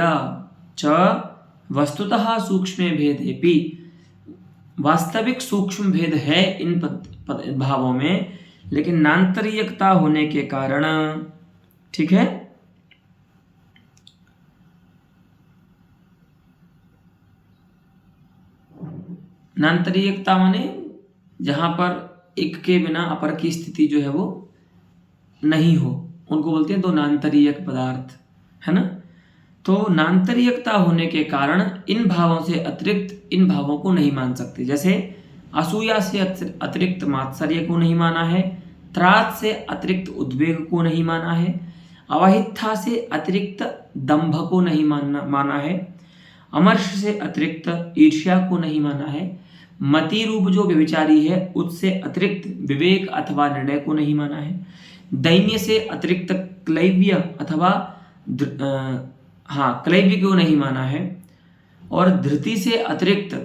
च वस्तुतः सूक्ष्मे भेदेपि। वास्तविक सूक्ष्म भेद है इन भावों में, लेकिन नान्तरीयकता होने के कारण, ठीक है, नान्तरीयकता माने जहां पर एक के बिना अपर की स्थिति जो है वो नहीं हो, उनको बोलते हैं दो नान्तरीयक पदार्थ, है ना। तो नान्तरीयकता होने के कारण इन भावों से अतिरिक्त इन भावों को नहीं मान सकते। जैसे असूया से अतिरिक्त मात्सर्य को नहीं माना है, त्रास से अतिरिक्त उद्वेग को नहीं माना है, अवहित्था से अतिरिक्त दंभ को नहीं माना है, अमर्ष से अतिरिक्त ईर्ष्या को नहीं माना है, मति रूप जो व्यभिचारी है उससे अतिरिक्त विवेक अथवा निर्णय को नहीं माना है, दैन्य से अतिरिक्त क्लैव्य अथवा क्लैव्य को नहीं माना है, और धृति से अतिरिक्त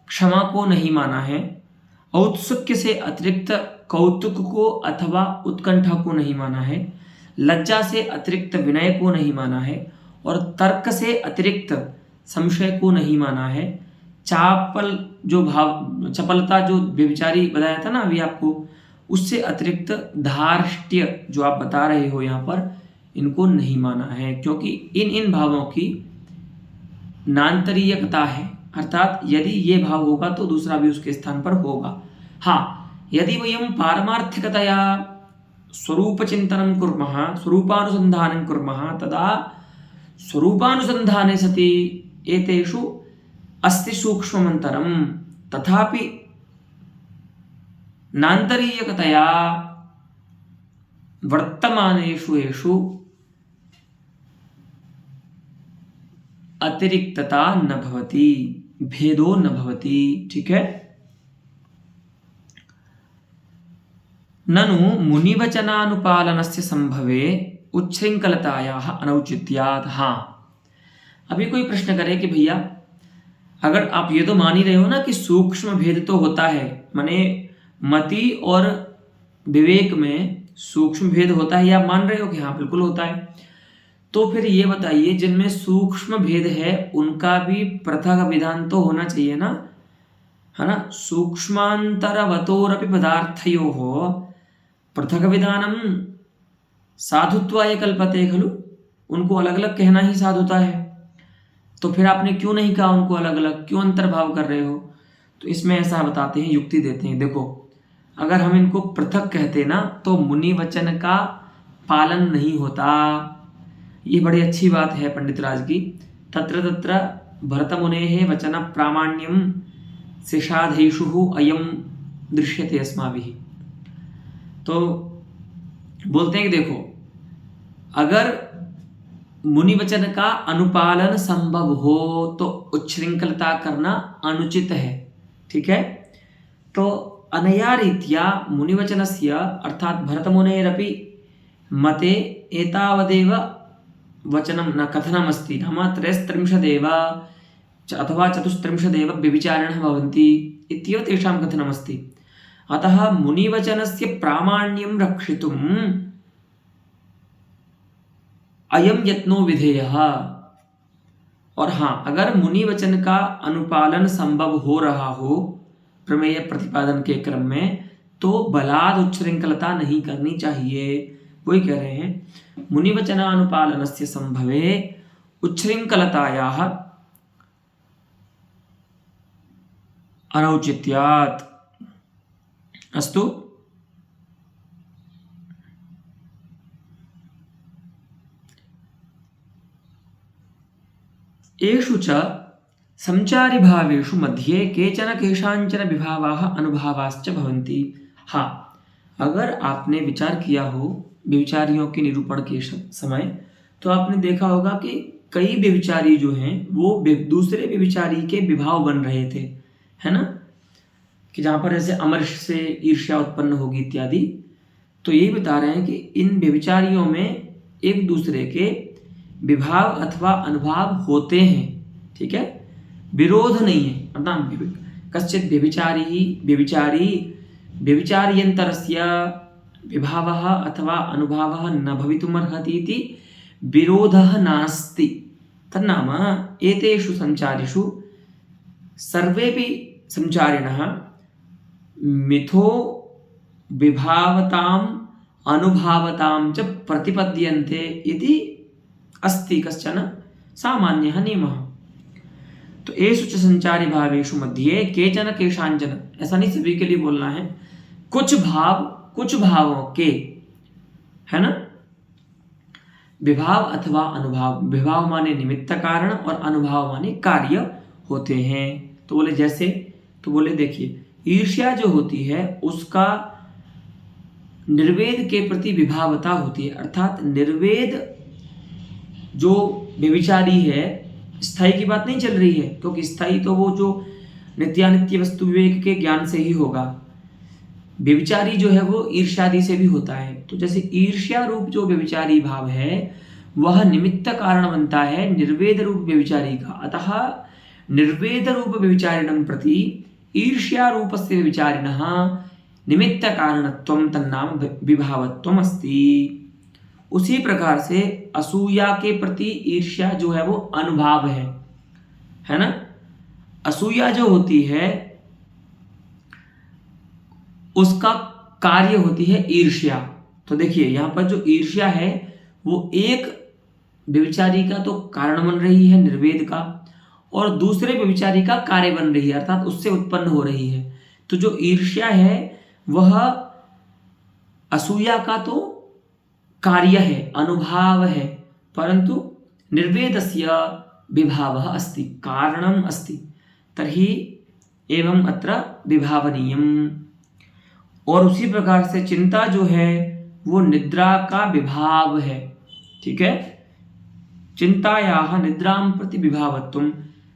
क्षमा को नहीं माना है, औत्सुक्य से अतिरिक्त कौतुक को अथवा उत्कंठा को नहीं माना है, लज्जा से अतिरिक्त विनय को नहीं माना है, और तर्क से अतिरिक्त संशय को नहीं माना है, चापल जो भाव चपलता जो व्यभिचारी बताया था ना अभी आपको, उससे अतिरिक्त धार्ष्ट्य जो आप बता रहे हो यहाँ पर, इनको नहीं माना है, क्योंकि इन भावों की नान्तरीयकता है। अर्थात यदि ये भाव होगा तो दूसरा भी उसके स्थान पर होगा। हाँ, यदि वयं पारमार्थिकतया स्वरूपचिन्तनं कुर्मः, स्वरूपानुसन्धानं कुर्मः, तदा स्वरूपानुसन्धाने सति एतेषु अस्ति सूक्ष्ममन्तरं, तथापि नान्तरीयकतया वर्तमानेषु एषु अतिरिक्तता न भवति, भेदो न भवति। ठीक है, ननु मुनिवचनानुपालनस्य संभवे उच्छृंखलतायाः अनौचित्यात्। हाँ, अभी कोई प्रश्न करे कि भैया अगर आप ये तो मान ही रहे हो ना कि सूक्ष्म भेद तो होता है, माने मति और विवेक में सूक्ष्म भेद होता है, या मान रहे हो कि हाँ बिल्कुल होता है? तो फिर ये बताइए, जिनमें सूक्ष्म भेद है उनका भी पृथक विधान तो होना चाहिए ना, है ना? सूक्ष्मांतरवतोरपि पदार्थयोः पृथक विधानम साधुत्वाय कल्पते खलु। उनको अलग अलग कहना ही साधुता है, तो फिर आपने क्यों नहीं कहा उनको अलग अलग, क्यों अंतर्भाव कर रहे हो? तो इसमें ऐसा बताते हैं, युक्ति देते हैं। देखो, अगर हम इनको पृथक कहते ना तो मुनि वचन का पालन नहीं होता। ये बड़ी अच्छी बात है पंडित राज की। तत्र तत्र भरतमुनेः वचन प्रामाण्यम शिषाधेषु अयम दृश्यते अस्माभिः। तो बोलते हैं कि देखो, अगर मुनि वचन का अनुपालन संभव हो तो उच्छृंखलता करना अनुचित है, ठीक है? तो अनया रीत्या मुनिवचनस्य अर्थात भरतमुनेरपि मते एतावदेव वचनं न कथनमस्ति, नाम त्रयस्त्रिंशदेव अथवा चतुस्त्रिंशदेव व्यभिचारिणः भवन्ति इत्येव तेषां कथनमस्ति। अतः मुनिवचनस्य प्रामाण्यं रक्षितुम् अयम यत्नो विधेयः। और हाँ, अगर मुनि वचन का अनुपालन संभव हो रहा हो प्रमेय प्रतिपादन के क्रम में, तो बलाद उच्छृंखलता नहीं करनी चाहिए। वही कह रहे हैं, मुनि वचनानुपालनस्य संभवे उच्छृंखलतायाः अनौचित्यात्। अस्तु, एषु च संचारिभावेषु मध्ये केचन केषाञ्चन विभावाः अनुभावाश्च भवन्ति। हाँ, अगर आपने विचार किया हो व्यभिचारियों के निरूपण के समय, तो आपने देखा होगा कि कई व्यभिचारी जो हैं वो दूसरे व्यभिचारी के विभाव बन रहे थे, है ना? कि जहाँ पर ऐसे अमर्ष से ईर्ष्या उत्पन्न होगी इत्यादि। तो यही बता रहे हैं कि इन व्यभिचारियों में एक दूसरे के विभाव अथवा अनुभाव होते हैं, ठीक है? विरोध नहीं है। मतलब कश्चित व्यभिचारी व्यभिचार्यन्तरस्य विभावः अथवा अनुभावः न भवितुमर्हति इति विरोधः नास्ति। तन्नाम एतेषु संचारिषु सर्वेपि संचारिणः मिथो विभावताम् अनुभावतां च प्रतिपद्यन्ते इति अस्ति कश्चन सामान्यः नियमः। तो एषु च संचारि भावेषु मध्ये केचन केषाञ्चन, ऐसा नहीं सभी के लिए बोलना है, कुछ भावों के, है ना? विभाव अथवा अनुभाव, विभाव माने निमित्त कारण और अनुभाव माने कार्य होते हैं। तो बोले जैसे, तो बोले देखिए, ईर्ष्या जो होती है उसका निर्वेद के प्रति विभावता होती है। अर्थात निर्वेद जो व्यभिचारी है, स्थायी की बात नहीं चल रही है, क्योंकि स्थायी तो वो जो नित्यानित्य वस्तु विवेक के ज्ञान से ही होगा। व्यभिचारी जो है वो ईर्ष्यादि से भी होता है। तो जैसे ईर्ष्या रूप जो व्यभिचारी भाव है वह निमित्त कारण बनता है निर्वेद रूप व्यभिचारी का। अतः निर्वेद रूप व्यभिचारिणं प्रति ईर्ष्या रूपस्य व्यभिचारिणः निमित्त कारणत्वं तन्नाम विभावत्वम् अस्ति। उसी प्रकार से असूया के प्रति ईर्ष्या जो है वो अनुभाव है ना? असूया जो होती है उसका कार्य होती है ईर्ष्या। तो देखिए यहाँ पर जो ईर्ष्या है वो एक व्यभिचारी का तो कारण बन रही है निर्वेद का, और दूसरे व्यभिचारी का कार्य बन रही है, अर्थात उससे उत्पन्न हो रही है। तो जो ईर्ष्या है वह असूया का तो कार्य है, अनुभाव है, परंतु निर्वेदस्य विभावः अस्ति, कारणम् अस्ति। तर्हि एवं अत्र विभावनीयम्। और उसी प्रकार से चिंता जो है वो निद्रा का विभाव है, ठीक है? चिंतायाः निद्रां प्रति विभावत्वम्,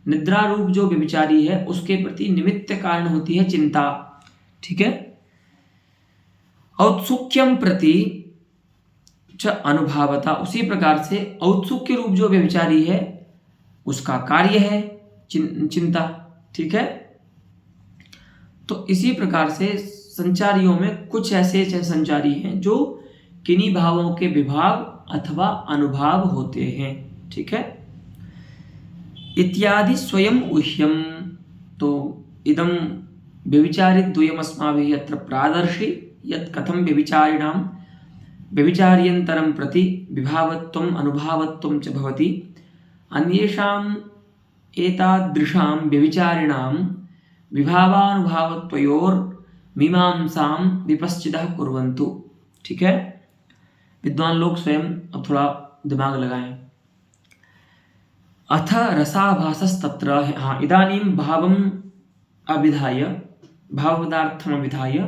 निद्रा रूप जो व्यभिचारी है उसके प्रति निमित्त कारण होती है चिंता, ठीक है? औत्सुक्यम प्रति च अनुभावता, उसी प्रकार से औत्सुक्य रूप जो व्यभिचारी है उसका कार्य है चिंता, ठीक है? तो इसी प्रकार से संचारियों में कुछ ऐसे संचारी हैं जो किन्हीं भावों के विभाव अथवा अनुभाव होते हैं। ठीक है, इत्यादि स्वयं उह्यम। तो इदं व्यभिचारित द्वयमस्माभिः अत्र प्रादर्शि यत् कथं व्यभिचारिणां व्यभिचार्यन्तरं प्रति विभावत्वम् अनुभावत्वं च भवति, अन्येषाम् एतादृशां व्यभिचारिणां विभावानुभावत्वयोर्मीमांसां विपश्चितः कुर्वन्तु। ठीक है, विद्वान लोग स्वयं अब थोड़ा दिमाग लगाएं। अथ रसाभासस्तत्र, हाँ, इदानीं भावम् अभिधाय, भावपदार्थम् अभिधाय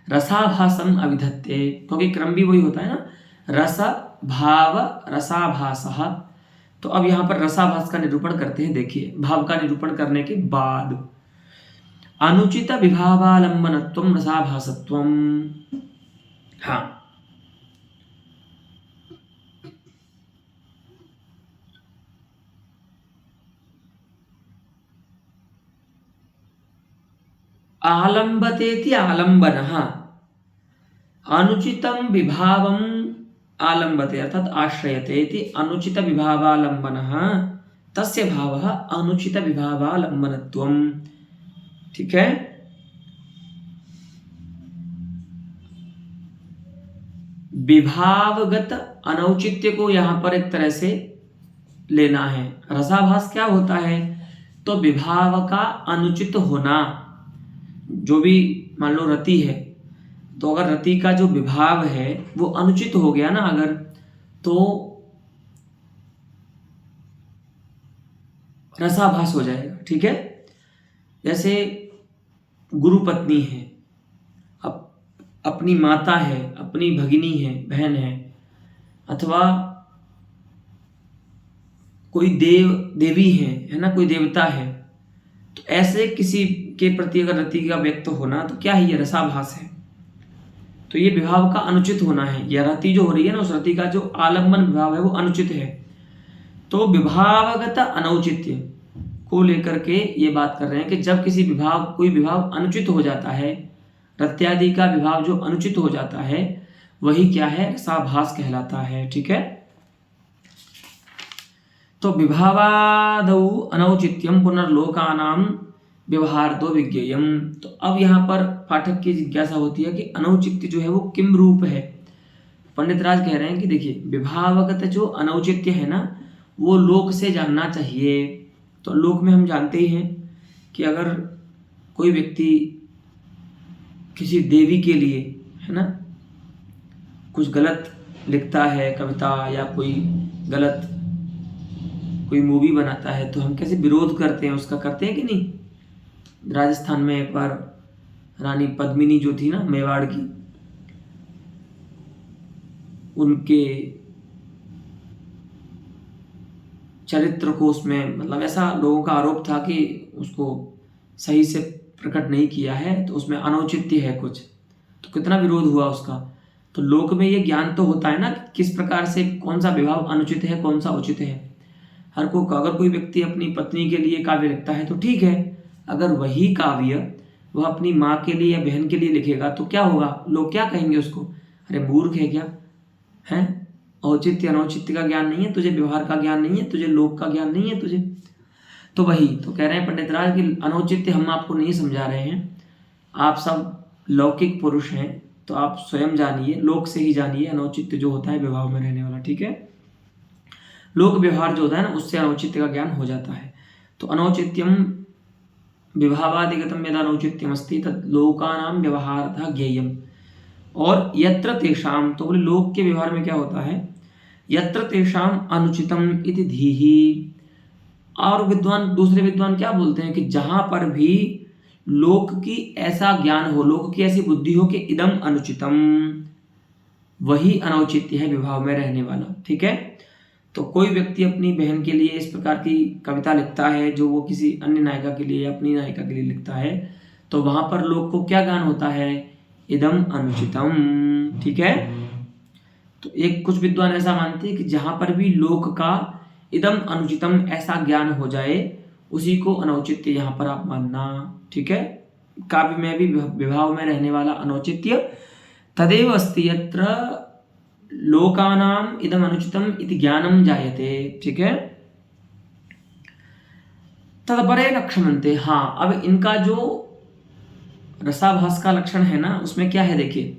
रसाभासम् अभिधत्ते, क्योंकि क्रम भी वही होता है ना, रस भाव रसाभासः। तो अब यहाँ पर रसाभास का निरूपण करते हैं। देखिए, भाव का निरूपण करने के बाद अनुचित विभावालंबनत्वं रसाभासत्वं। हाँ, आलम्बतेति आलम्बनः, अनुचितं विभावम् आलम्बते अर्थात आश्रयते इति अनुचित विभावालंबनः, तस्य भावः अनुचित विभावालंबनत्वम्। ठीक है, विभावगत अनौचित्य को यहां पर एक तरह से लेना है। रसाभास क्या होता है? तो विभाव का अनुचित होना। जो भी मान लो रति है, तो अगर रति का जो विभाव है वो अनुचित हो गया ना अगर, तो रसाभास हो जाएगा। ठीक है, जैसे गुरु पत्नी है, अपनी माता है, अपनी भगिनी है, बहन है, अथवा कोई देवी है ना, कोई देवता है, तो ऐसे किसी के प्रति अगर रति का व्यक्त होना, तो क्या है ये? रसाभास है। तो ये विभाव का अनुचित होना है। यह रति जो हो रही है ना, उस रति का जो आलंबन विभाव है वो अनुचित है। तो विभावगत अनौचित्य को लेकर के ये बात कर रहे हैं कि जब कोई विभाव अनुचित हो जाता है, रत्यादि का विभाव जो अनुचित हो जाता है, वही क्या है? रसाभास कहलाता है। ठीक है, तो विभावादौ अनौचित्यम पुनर्लोकानां व्यवहारतो विज्ञेयम। तो अब यहाँ पर पाठक की जिज्ञासा होती है कि अनौचित्य जो है वो किम रूप है। पंडित राज कह रहे हैं कि देखिए, विभावगत जो अनौचित्य है ना, वो लोक से जानना चाहिए। तो लोक में हम जानते ही हैं कि अगर कोई व्यक्ति किसी देवी के लिए, है ना, कुछ गलत लिखता है कविता, या कोई मूवी बनाता है, तो हम कैसे विरोध करते हैं उसका, करते हैं कि नहीं? राजस्थान में एक बार रानी पद्मिनी जो थी ना, मेवाड़ की, उनके चरित्र को उसमें मतलब ऐसा लोगों का आरोप था कि उसको सही से प्रकट नहीं किया है, तो उसमें अनौचित्य है कुछ, तो कितना विरोध हुआ उसका। तो लोक में ये ज्ञान तो होता है ना, किस प्रकार से कौन सा विभाव अनुचित है, कौन सा उचित है। अगर कोई व्यक्ति अपनी पत्नी के लिए काव्य लिखता है तो ठीक है, अगर वही काव्य वह अपनी माँ के लिए या बहन के लिए लिखेगा तो क्या होगा? लोग क्या कहेंगे उसको? अरे मूर्ख है क्या, है? औचित्य अनौचित्य का ज्ञान नहीं है तुझे, व्यवहार का ज्ञान नहीं है तुझे, लोक का ज्ञान नहीं है तुझे। तो वही तो कह रहे हैं पंडित राज कि अनौचित्य हम आपको नहीं समझा रहे हैं, आप सब लौकिक पुरुष हैं, तो आप स्वयं जानिए, लोक से ही जानिए अनौचित्य जो होता है विभाव में रहने वाला। ठीक है, लोक व्यवहार जो होता है ना, उससे अनौचित्य का ज्ञान हो जाता है। तो अनौचित्यम विभावादिगतम यदा अनौचित्यम अस्ति तत् लोकानां व्यवहारतः ज्ञेयम। और यत्र तेषाम, तो बोले लोक के व्यवहार में क्या होता है? यत्र तेषाम अनुचितम इति धीहि। और दूसरे विद्वान क्या बोलते हैं कि जहां पर भी लोक की ऐसा ज्ञान हो, लोक की ऐसी बुद्धि हो कि इदम अनुचितम, वही अनौचित्य है विभाव में रहने वाला। ठीक है, तो कोई व्यक्ति अपनी बहन के लिए इस प्रकार की कविता लिखता है जो वो किसी अन्य नायिका के लिए या अपनी नायिका के लिए लिखता है, तो वहां पर लोग को क्या ज्ञान होता है? इदम अनुचितम। ठीक है, तो कुछ विद्वान ऐसा मानते हैं कि जहां पर भी लोक का इदम अनुचितम ऐसा ज्ञान हो जाए, उसी को अनौचित्य यहाँ पर आप मानना। ठीक है, काव्य में भी विभाव में रहने वाला अनौचित्य तदेव अस्ति यत्र लोकानाम इदम अनुचितम इति ज्ञानम जायते। ठीक है, तदपरे लक्षणन्ते। हाँ, अब इनका जो रसाभास का लक्षण है ना, उसमें क्या है देखिए,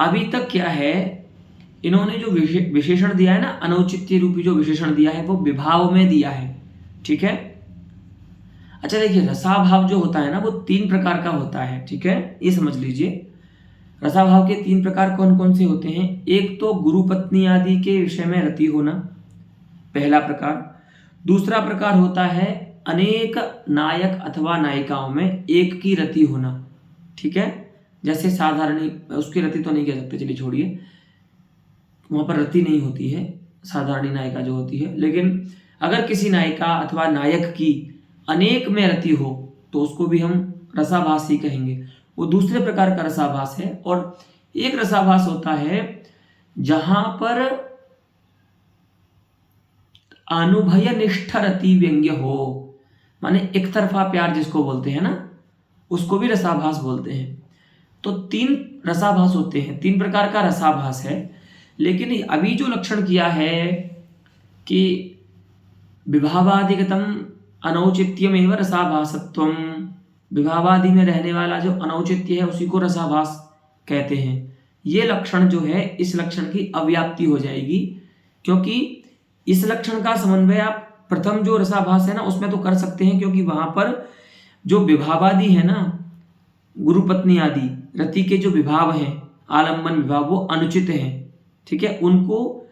अभी तक क्या है, इन्होंने जो विशेषण दिया है ना, अनौचित्य रूपी जो विशेषण दिया है वो विभाव में दिया है। ठीक है, अच्छा देखिए, रसाभाव जो होता है ना वो 3 प्रकार का होता है। ठीक है, ये समझ लीजिए, रसाभाव के 3 प्रकार कौन कौन से होते हैं। एक तो गुरु पत्नी आदि के विषय में रति होना, पहला प्रकार। दूसरा प्रकार होता है अनेक नायक अथवा नायिकाओं में एक की रति होना। ठीक है, जैसे साधारणी, उसकी रति तो नहीं कह सकते, चलिए छोड़िए, वहां पर रति नहीं होती है, साधारणी नायिका जो होती है। लेकिन अगर किसी नायिका अथवा नायक की अनेक में रति हो तो उसको भी हम रसाभास ही कहेंगे। वो दूसरे प्रकार का रसाभास है। और एक रसाभास होता है जहां पर अनुभय निष्ठ रति व्यंग्य हो, माने एक तरफा प्यार जिसको बोलते हैं ना, उसको भी रसाभास बोलते हैं। तो 3 रसाभास होते हैं, 3 प्रकार का रसाभास है। लेकिन अभी जो लक्षण किया है कि विभावादिगतम अनौचित्यमेव रसाभासत्वम, विभावादि में रहने वाला जो अनौचित्य है उसी को रसाभास कहते हैं, ये लक्षण जो है, इस लक्षण की अव्याप्ति हो जाएगी। क्योंकि इस लक्षण का समन्वय आप प्रथम जो रसाभास है ना उसमें तो कर सकते हैं, क्योंकि वहां पर जो विभावादि है ना, गुरु पत्नी आदि रति के जो विभाव हैं, आलम्बन विभाव, वो अनुचित हैं। ठीक है, उनको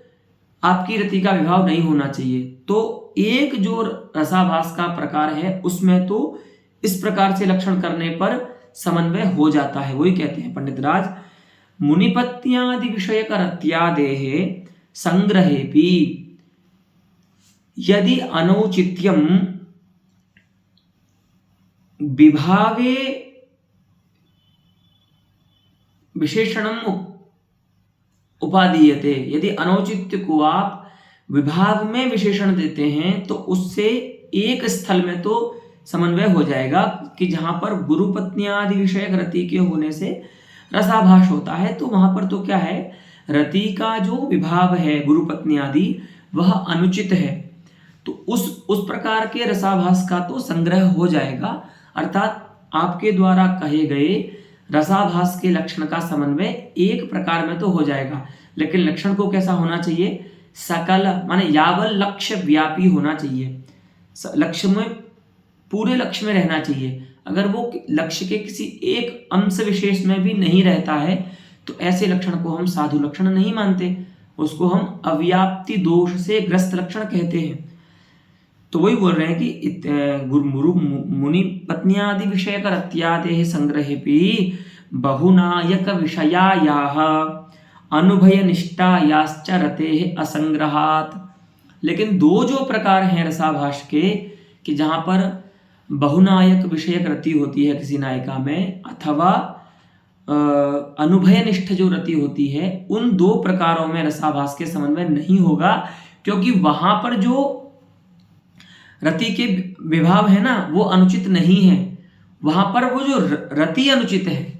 आपकी रति का विभाव नहीं होना चाहिए। तो एक जो रसाभास का प्रकार है उसमें तो इस प्रकार से लक्षण करने पर समन्वय हो जाता है। वही कहते हैं पंडित राज, मुनिपत्न्यादि विषयक रत्यादेहे संग्रहेपि यदि अनौचित्यम विभावे विशेषणम उपादीयते, यदि अनौचित्य को आप विभाव में विशेषण देते हैं तो उससे एक स्थल में तो समन्वय हो जाएगा कि जहां पर गुरु पत्नी आदि विषयक रति के होने से रसाभास होता है, तो वहां पर तो क्या है, रति का जो विभाव है गुरु पत्नी आदि वह अनुचित है। तो उस प्रकार के रसाभास का तो संग्रह हो जाएगा, अर्थात आपके द्वारा कहे गए रसाभास के लक्षण का समन्वय एक प्रकार में तो हो जाएगा। लेकिन लक्षण को कैसा होना चाहिए, सकल, माने यावल लक्ष्य व्यापी होना चाहिए, लक्ष्य में, पूरे लक्ष्य में रहना चाहिए। अगर वो लक्ष्य के किसी एक अंश विशेष में भी नहीं रहता है तो ऐसे लक्षण को हम साधु लक्षण नहीं मानते, उसको हम अव्याप्ति दोष से ग्रस्त लक्षण कहते हैं। तो वही बोल रहे हैं कि मुनि पत्न्यादि विषयक रत्यादेः संग्रहेपि बहुनायक विषयायाः अनुभय निष्ठायाश्च रतेः असंग्रहात्। लेकिन 2 जो प्रकार हैं रसाभास के, कि जहां पर बहुनायक विषयक रति होती है किसी नायिका में, अथवा अनुभय निष्ठ जो रति होती है, उन 2 प्रकारों में रसाभास के समन्वय नहीं होगा, क्योंकि वहां पर जो रति के विभाव है ना वो अनुचित नहीं है, वहां पर वो जो रति अनुचित है।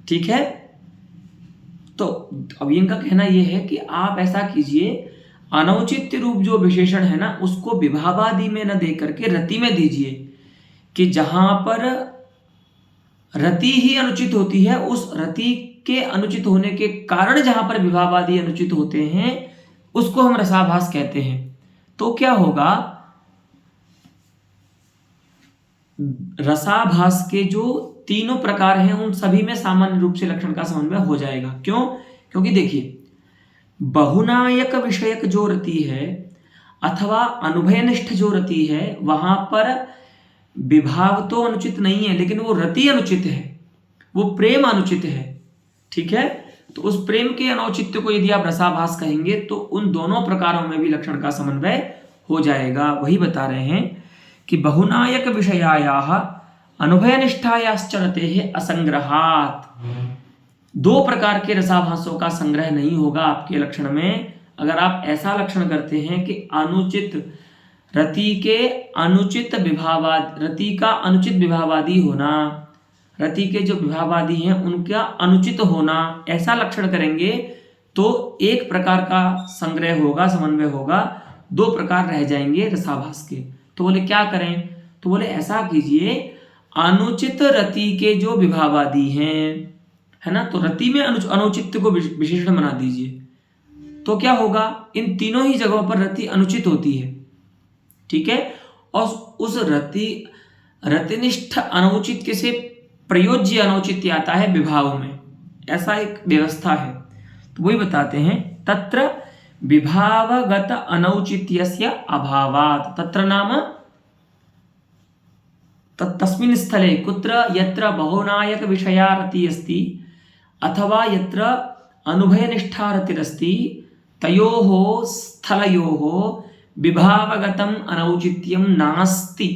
ठीक है, तो अब इनका कहना यह है कि आप ऐसा कीजिए, अनौचित्य रूप जो विशेषण है ना उसको विभावादि में न दे करके रति में दीजिए, कि जहां पर रति ही अनुचित होती है, उस रति के अनुचित होने के कारण जहां पर विभावादि अनुचित होते हैं उसको हम रसाभास कहते हैं। तो क्या होगा, रसाभास के जो 3 प्रकार हैं उन सभी में सामान्य रूप से लक्षण का समन्वय हो जाएगा। क्यों? क्योंकि देखिए, बहुनायक विषयक जो रति है अथवा अनुभयनिष्ठ जो रति है, वहां पर विभाव तो अनुचित नहीं है, लेकिन वो रति अनुचित है, वो प्रेम अनुचित है। ठीक है, तो उस प्रेम के अनौचित्य को यदि आप रसाभास कहेंगे तो उन दोनों प्रकारों में भी लक्षण का समन्वय हो जाएगा। वही बता रहे हैं कि बहुनायक विषयायाः अनुभयनिष्ठायाश्च रतेः असंग्रहात्, 2 प्रकार के रसाभासों का संग्रह नहीं होगा आपके लक्षण में। अगर आप ऐसा लक्षण करते हैं कि अनुचित रति के अनुचित विभावादि, रति का अनुचित विभावादि होना, रति के जो विभावादि हैं उनका अनुचित होना, ऐसा लक्षण करेंगे तो एक प्रकार का संग्रह होगा, समन्वय होगा, दो प्रकार रह जाएंगे रसाभास के। तो बोले क्या करें? तो बोले ऐसा कीजिए, अनुचित रति के जो विभावादि हैं, है ना, तो रति में अनुचित को विशेषण बना दीजिए। तो क्या होगा? इन तीनों ही जगहों पर रति अनुचित होती है, ठीक है। और उस रतिनिष्ठ अनौचित्य से प्रयोज्य अनौचित्य आता है विभाव में, ऐसा एक व्यवस्था है। तो वही बताते हैं, तत्र विभावगत अनौचित्यस्य अभावात्। तत्र नाम तस्मिन् स्थले कुत्र यत्र बहुनायक विषया रति अस्ति अथवा यत्र अनुभयनिष्ठा रतिरस्ति तयोः स्थलयोः विभावगतम अनौचित्यम नास्ति,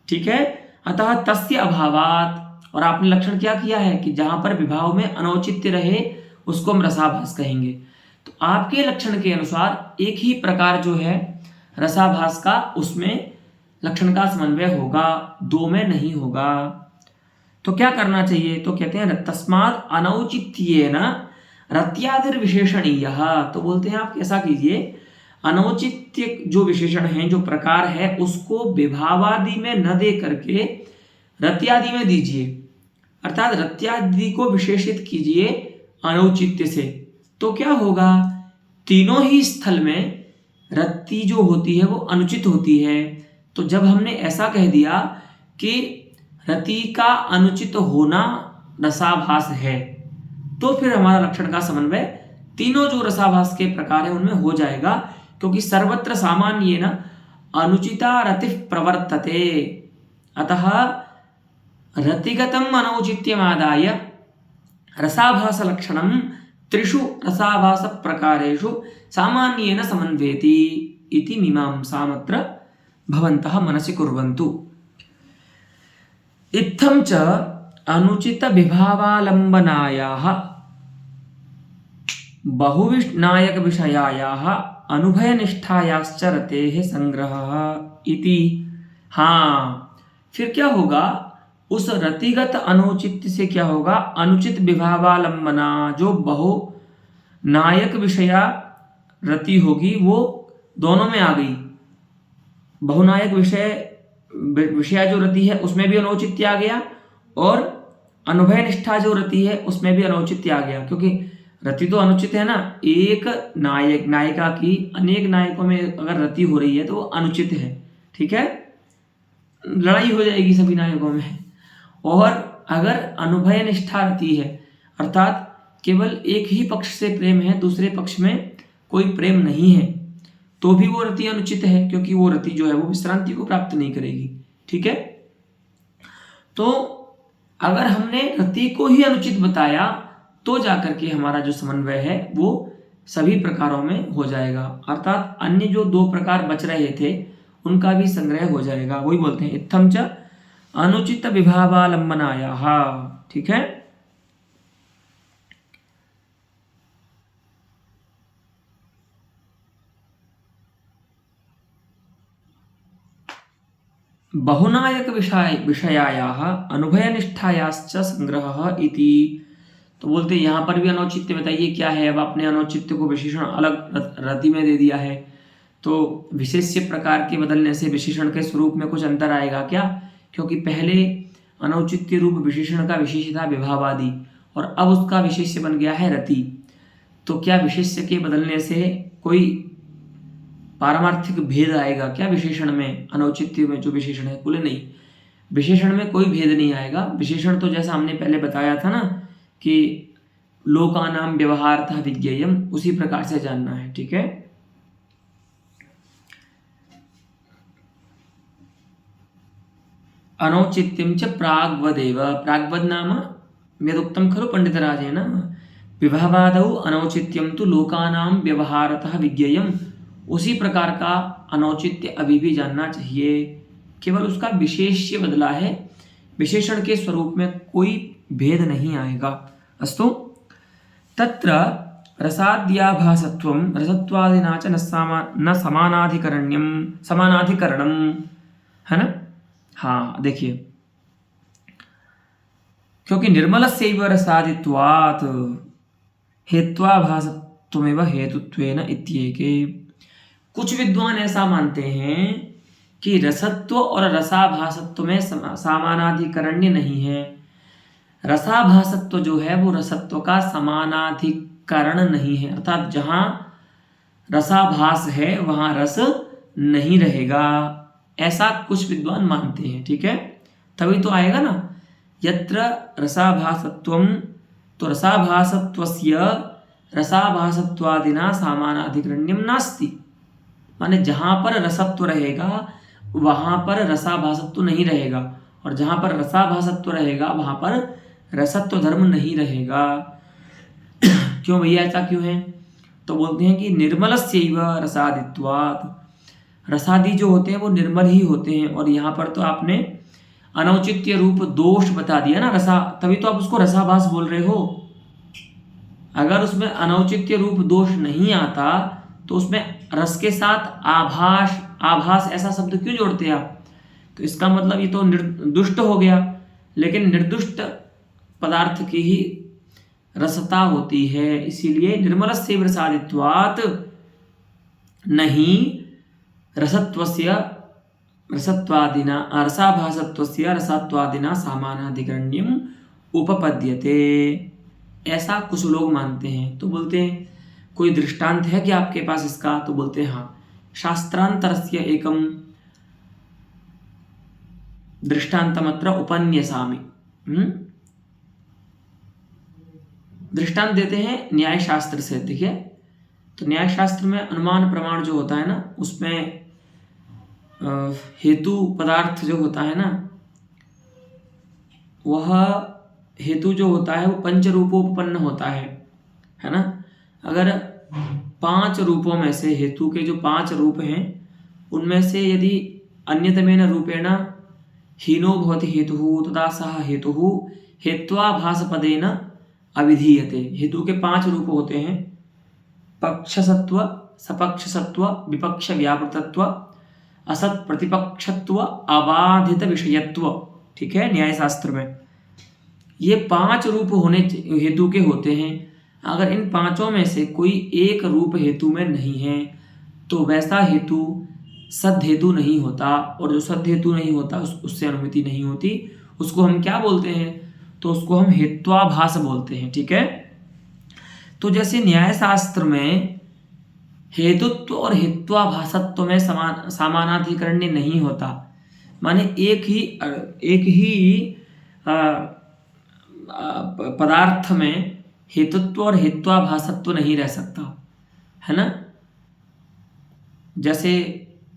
ठीक है। अतः तस्य अभावात्, और आपने लक्षण क्या किया है कि जहां पर विभाव में अनौचित्य रहे उसको हम रसाभास कहेंगे। तो आपके लक्षण के अनुसार एक ही प्रकार जो है रसाभास का, उसमें लक्षण का समन्वय होगा, दो में नहीं होगा। तो क्या करना चाहिए? तो कहते हैं तस्मात् अनौचित्येन रत्यादिर्विशेषणीयः। तो बोलते हैं आप कैसा कीजिए, अनौचित्य जो विशेषण है, जो प्रकार है, उसको विभावादि में न दे करके रत्यादि में दीजिए, अर्थात रत्यादि को विशेषित कीजिए अनौचित्य से। तो क्या होगा? तीनों ही स्थल में रत्ती जो होती है वो अनुचित होती है। तो जब हमने ऐसा कह दिया कि रति का अनुचित होना रसाभास है, तो फिर हमारा लक्षण का समन्वय तीनों जो रसाभास के प्रकार है उनमें हो जाएगा, क्योंकि सर्वत्र सामान्येन अनुचिता रतिः प्रवर्तते। अतः रतिगतम अनौचित्यमादाय रसाभास लक्षणं त्रिषु रसाभास प्रकारेषु सामान्येन समन्वेति इति मीमांसामत्र भवन्तः मनसि कुर्वन्तु। इत्थं च अनुचित विभावालम्बनायाः बहुनायक विषयायाः अनुभयनिष्ठायाश्च रतेः संग्रहः इति। हाँ, फिर क्या होगा? उस रतिगत अनौचित्य से क्या होगा? अनुचित विभावालंबना, जो बहु नायक विषया रति होगी वो दोनों में आ गई। बहुनायक विषया जो रति है उसमें भी अनौचित्य आ गया, और अनुभय निष्ठा जो रति है उसमें भी अनौचित्य आ गया, क्योंकि रति तो अनुचित है ना। एक नायक नायिका की अनेक नायकों में अगर रति हो रही है तो वो अनुचित है, ठीक है, लड़ाई हो जाएगी सभी नायकों में। और अगर अनुभय निष्ठा रति है, अर्थात केवल एक ही पक्ष से प्रेम है, दूसरे पक्ष में कोई प्रेम नहीं है, तो भी वो रति अनुचित है, क्योंकि वो रति जो है वो विश्रांति को प्राप्त नहीं करेगी, ठीक है। तो अगर हमने रति को ही अनुचित बताया तो जाकर के हमारा जो समन्वय है वो सभी प्रकारों में हो जाएगा, अर्थात अन्य जो दो प्रकार बच रहे थे उनका भी संग्रह हो जाएगा। वही बोलते हैं इत्थं च अनुचित विभावालंबनायाः, ठीक है। बहुनायक विषयायाः अनुभयनिष्ठायाश्च संग्रहः इति। तो बोलते हैं यहाँ पर भी अनौचित्य बताइए क्या है। अब आपने अनौचित्य को विशेषण अलग रति में दे दिया है, तो विशेष्य प्रकार के बदलने से विशेषण के स्वरूप में कुछ अंतर आएगा क्या? क्योंकि पहले अनौचित्य रूप विशेषण का विशेष था विभावादि, और अब उसका विशेष्य बन गया है रति। तो क्या विशेष्य के बदलने से कोई पारमार्थिक भेद आएगा क्या विशेषण में? अनौचित्य में जो विशेषण है, बोले नहीं, विशेषण में कोई भेद नहीं आएगा। विशेषण तो जैसा हमने पहले बताया था ना कि लोकानाम व्यवहारतः विज्ञेयम, उसी प्रकार से जानना है, ठीक है। अनौचित्यं च प्राग्वदेव, प्राग्वद नाम यदुक्तं खलु पंडितराजेन विभावादौ अनौचित्यं तु लोकानां व्यवहारतः विज्ञेयम्, उसी प्रकार का अनौचित्य अभी भी जानना चाहिए, केवल उसका विशेष्य बदला है, विशेषण के स्वरूप में कोई भेद नहीं आएगा। अस्तु, तत्र रसाद्याभासत्वं रसत्वादिना च न समानाधिकरण्यम समानाधिकरणम, है ना। हाँ देखिए, क्योंकि निर्मलस्यैव रसादित्वात् हेत्वाभासत्वमेव हेतुत्वेन इत्येके। कुछ विद्वान ऐसा मानते हैं कि रसत्व और रसाभासत्व में समानाधिकरण्य नहीं है। रसाभासत्व जो है वो रसत्व का समानाधिकरण नहीं है, अर्थात जहाँ रसाभास है वहाँ रस नहीं रहेगा, ऐसा कुछ विद्वान मानते हैं। ठीक है, तभी तो आएगा ना यत्र रसाभासत्वम, तो रसाभासत्वस्य रसाभासत्वादिना समानाधिकरण्यम नास्ति, माने जहाँ पर रसत्व रहेगा वहाँ पर रसाभासत्व नहीं रहेगा, और जहाँ पर रसाभासत्व रहेगा वहाँ पर रसत्व धर्म नहीं रहेगा। क्यों भैया, ऐसा क्यों है? तो बोलते हैं कि निर्मलस्यैव रसादित्वात्, रसादि जो होते हैं वो निर्मल ही होते हैं। और यहाँ पर तो आपने अनौचित्य रूप दोष बता दिया ना रसा, तभी तो आप उसको रसाभास बोल रहे हो। अगर उसमें अनौचित्य रूप दोष नहीं आता तो उसमें रस के साथ आभास आभास ऐसा शब्द क्यों जोड़ते हैं आप? तो इसका मतलब ये तो निर्दुष्ट हो गया, लेकिन निर्दुष्ट पदार्थ की ही रसता होती है, इसीलिए निर्मलस्य रसादित्वात् नहीं रसत्वस्य रसत्वादिना रसाभासत्वस्य रसत्वादिना समानाधिकरण्यम उपपद्यते, ऐसा कुछ लोग मानते हैं। तो बोलते हैं कोई दृष्टांत है कि आपके पास इसका? तो बोलते हैं हाँ, शास्त्रांतरस्य एकम दृष्टान्तमत्र उपन्यसामि। दृष्टांत देते हैं न्याय शास्त्र से। देखिए, तो न्याय शास्त्र में अनुमान प्रमाण जो होता है ना, उसमें हेतु पदार्थ जो होता है ना, वह हेतु जो होता है वो पंच रूपोपन्न होता है ना। अगर 5 रूपों में से हेतु के जो 5 रूप हैं उनमें से यदि अन्यतमेन रूपेण हीनो भवति हेतुः तदा सः हेतुः हेत्वाभासपदेन अविधीयते। हेतु के 5 रूप होते हैं, पक्षसत्व, सपक्षसत्व, विपक्ष व्यापृतत्व, असत प्रतिपक्षत्व, अबाधित विषयत्व। ठीक है, न्याय शास्त्र में ये 5 रूप होने हेतु के होते हैं। अगर इन 5 में से कोई एक रूप हेतु में नहीं है तो वैसा हेतु सद हेतु नहीं होता, और जो सद हेतु नहीं होता उससे अनुमति नहीं होती। उसको हम क्या बोलते हैं? तो उसको हम हेत्वाभास बोलते हैं। ठीक है, तो जैसे न्याय शास्त्र में हेतुत्व और हेत्वाभासत्व में समानाधिकरण्य नहीं होता, माने एक ही पदार्थ में हेतुत्व और हेत्वाभासत्व नहीं रह सकता, है ना। जैसे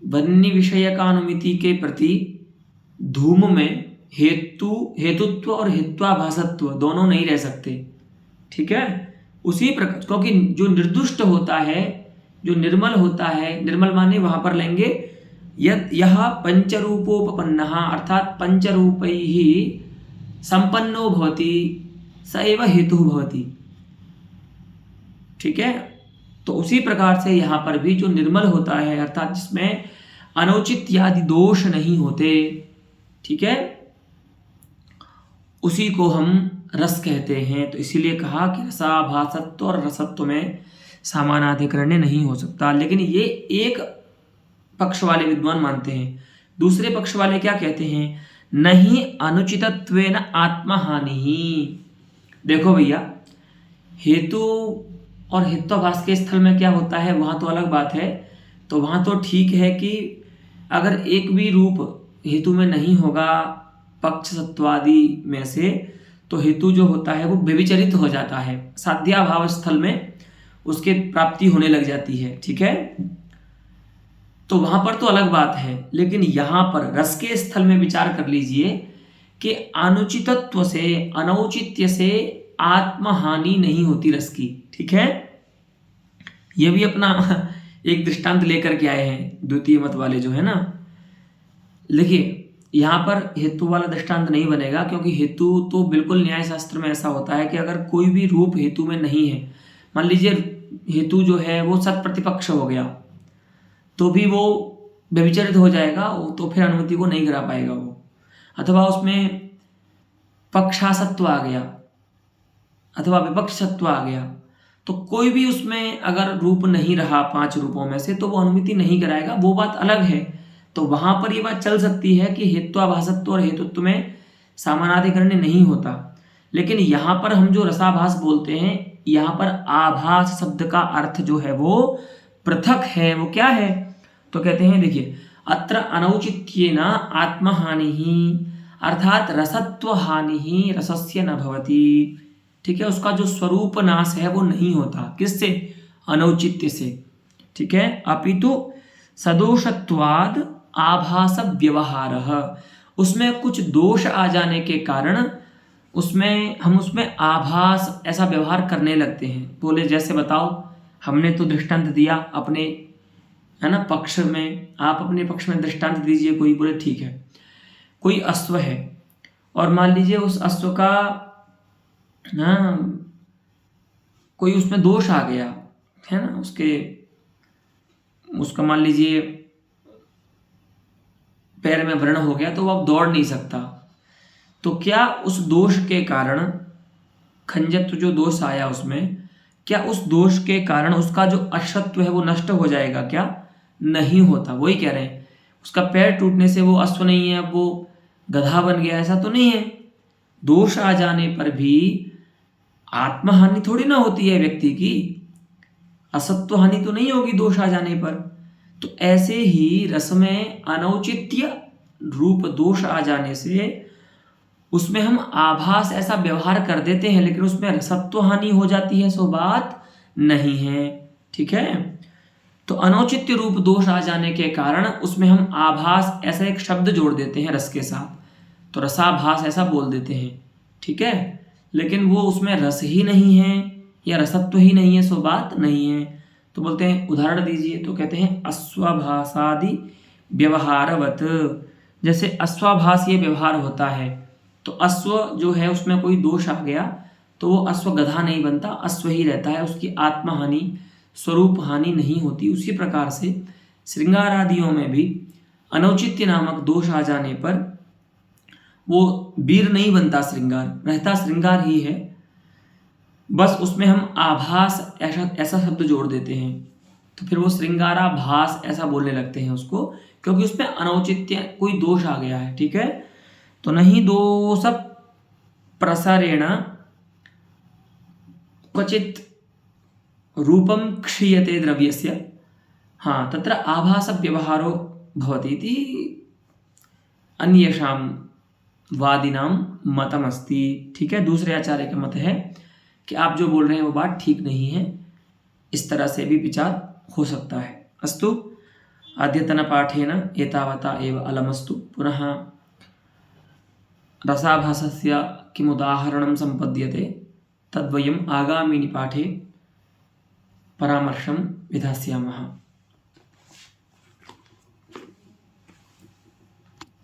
वन्य विषयकानुमिति के प्रति धूम में हेतुत्व और हेत्वाभासत्व दोनों नहीं रह सकते। ठीक है, उसी प्रकार क्योंकि जो निर्दुष्ट होता है, जो निर्मल होता है, निर्मल माने वहां पर लेंगे यह पंचरूपोपन्नः, अर्थात पंचरूपैः संपन्नो भवति स एव हेतुः भवति। ठीक है, तो उसी प्रकार से यहाँ पर भी जो निर्मल होता है, अर्थात जिसमें अनौचित्यादि दोष नहीं होते, ठीक है, उसी को हम रस कहते हैं। तो इसीलिए कहा कि रसाभासत्व और रसत्व में समानाधिकरण्य नहीं हो सकता। लेकिन ये एक पक्ष वाले विद्वान मानते हैं। दूसरे पक्ष वाले क्या कहते हैं? नहीं अनुचितत्वेन आत्महानि ही। देखो भैया, हेतु और हेत्वाभास के स्थल में क्या होता है वहाँ तो अलग बात है। तो वहाँ तो ठीक है कि अगर एक भी रूप हेतु में नहीं होगा पक्ष सत्वादि में से, तो हेतु जो होता है वो व्यभिचरित हो जाता है, साध्याभाव स्थल में उसके प्राप्ति होने लग जाती है। ठीक है, तो वहाँ पर तो अलग बात है। लेकिन यहाँ पर रस के स्थल में विचार कर लीजिए कि अनुचितत्व से, अनौचित्य से आत्महानि नहीं होती रस की। ठीक है, ये भी अपना एक दृष्टांत लेकर के आए हैं द्वितीय मत वाले जो है ना। देखिए, यहाँ पर हेतु वाला दृष्टांत नहीं बनेगा, क्योंकि हेतु तो बिल्कुल न्याय शास्त्र में ऐसा होता है कि अगर कोई भी रूप हेतु में नहीं है, मान लीजिए हेतु जो है वो सत प्रतिपक्ष हो गया, तो भी वो व्यभिचरित हो जाएगा, तो फिर अनुमति को नहीं करा पाएगा वो। अथवा उसमें पक्षासत्व आ गया अथवा विपक्षत्व आ गया, तो कोई भी उसमें अगर रूप नहीं रहा 5 रूपों में से तो वो अनुमिति नहीं कराएगा, वो बात अलग है। तो वहां पर ये बात चल सकती है कि हेत्वाभासत्व और हेतुत्व में समानाधिकरण नहीं होता। लेकिन यहाँ पर हम जो रसाभास बोलते हैं, यहाँ पर आभास शब्द का अर्थ जो है वो पृथक है। वो क्या है? तो कहते हैं, देखिए, अत्र अनौचित्येन आत्महानि ही, अर्थात रसत्व हानि ही रसस्य न भवति। ठीक है, उसका जो स्वरूप नाश है वो नहीं होता। किससे? अनौचित्य से। ठीक है, अपितु सदोषत्वाद आभास व्यवहार, उसमें कुछ दोष आ जाने के कारण हम उसमें आभास ऐसा व्यवहार करने लगते हैं। बोले जैसे बताओ, हमने तो दृष्टांत दिया अपने, है ना, पक्ष में, आप अपने पक्ष में दृष्टांत दीजिए कोई। बोले ठीक है, कोई अश्व है और मान लीजिए उस अश्व का ना कोई उसमें दोष आ गया, है ना, उसका मान लीजिए पैर में व्रण हो गया तो वो अब दौड़ नहीं सकता। तो क्या उस दोष के कारण, खंजत्व जो दोष आया उसमें, क्या उस दोष के कारण उसका जो अश्वत्व है वो नष्ट हो जाएगा? क्या नहीं होता। वही कह रहे हैं, उसका पैर टूटने से वो अश्व नहीं है, अब वो गधा बन गया, ऐसा तो नहीं है। दोष आ जाने पर भी आत्महानि थोड़ी ना होती है व्यक्ति की, असत्व हानि तो नहीं होगी दोष आ जाने पर। तो ऐसे ही रस में अनौचित्य रूप दोष आ जाने से उसमें हम आभास ऐसा व्यवहार कर देते हैं, लेकिन उसमें रसत्व हानि हो जाती है, सो बात नहीं है। ठीक है, तो अनौचित्य रूप दोष आ जाने के कारण उसमें हम आभास ऐसा एक शब्द जोड़ देते हैं रस के साथ, तो रसाभास ऐसा बोल देते हैं। ठीक है, लेकिन वो उसमें रस ही नहीं है या रसत्व ही नहीं है, सो बात नहीं है। तो बोलते हैं उदाहरण दीजिए, तो कहते हैं अश्वाभासादि व्यवहारवत। जैसे अश्वाभास ये व्यवहार होता है, तो अश्व जो है उसमें कोई दोष आ गया तो वो अश्व गधा नहीं बनता, अश्व ही रहता है, उसकी आत्महानि स्वरूप हानि नहीं होती। उसी प्रकार से श्रृंगार आदियों में भी अनौचित्य नामक दोष आ जाने पर वो वीर नहीं बनता, श्रृंगार रहता श्रृंगार ही है, बस उसमें हम आभास ऐसा शब्द जोड़ देते हैं, तो फिर वो श्रृंगाराभास ऐसा बोलने लगते हैं उसको, क्योंकि उसमें अनौचित्य कोई दोष आ गया है। ठीक है, तो नहीं दोष प्रसारेण क्वचित रूपम क्षीयते द्रव्यस्य, हाँ, तत्र आभास व्यवहारो भवति इति अन्येषां वादिनां मतमस्ति। ठीक है, दूसरे आचार्य का मत है कि आप जो बोल रहे हैं वो बात ठीक नहीं है, इस तरह से भी विचार हो सकता है। अस्तु, अद्यतनपाठेन एतावता एव अलमस्तु। पुनः रसाभासस्य किमुदाहरणं सम्पद्यते तद्वयम् आगामिनि पाठे परामर्शं विधास्यामः।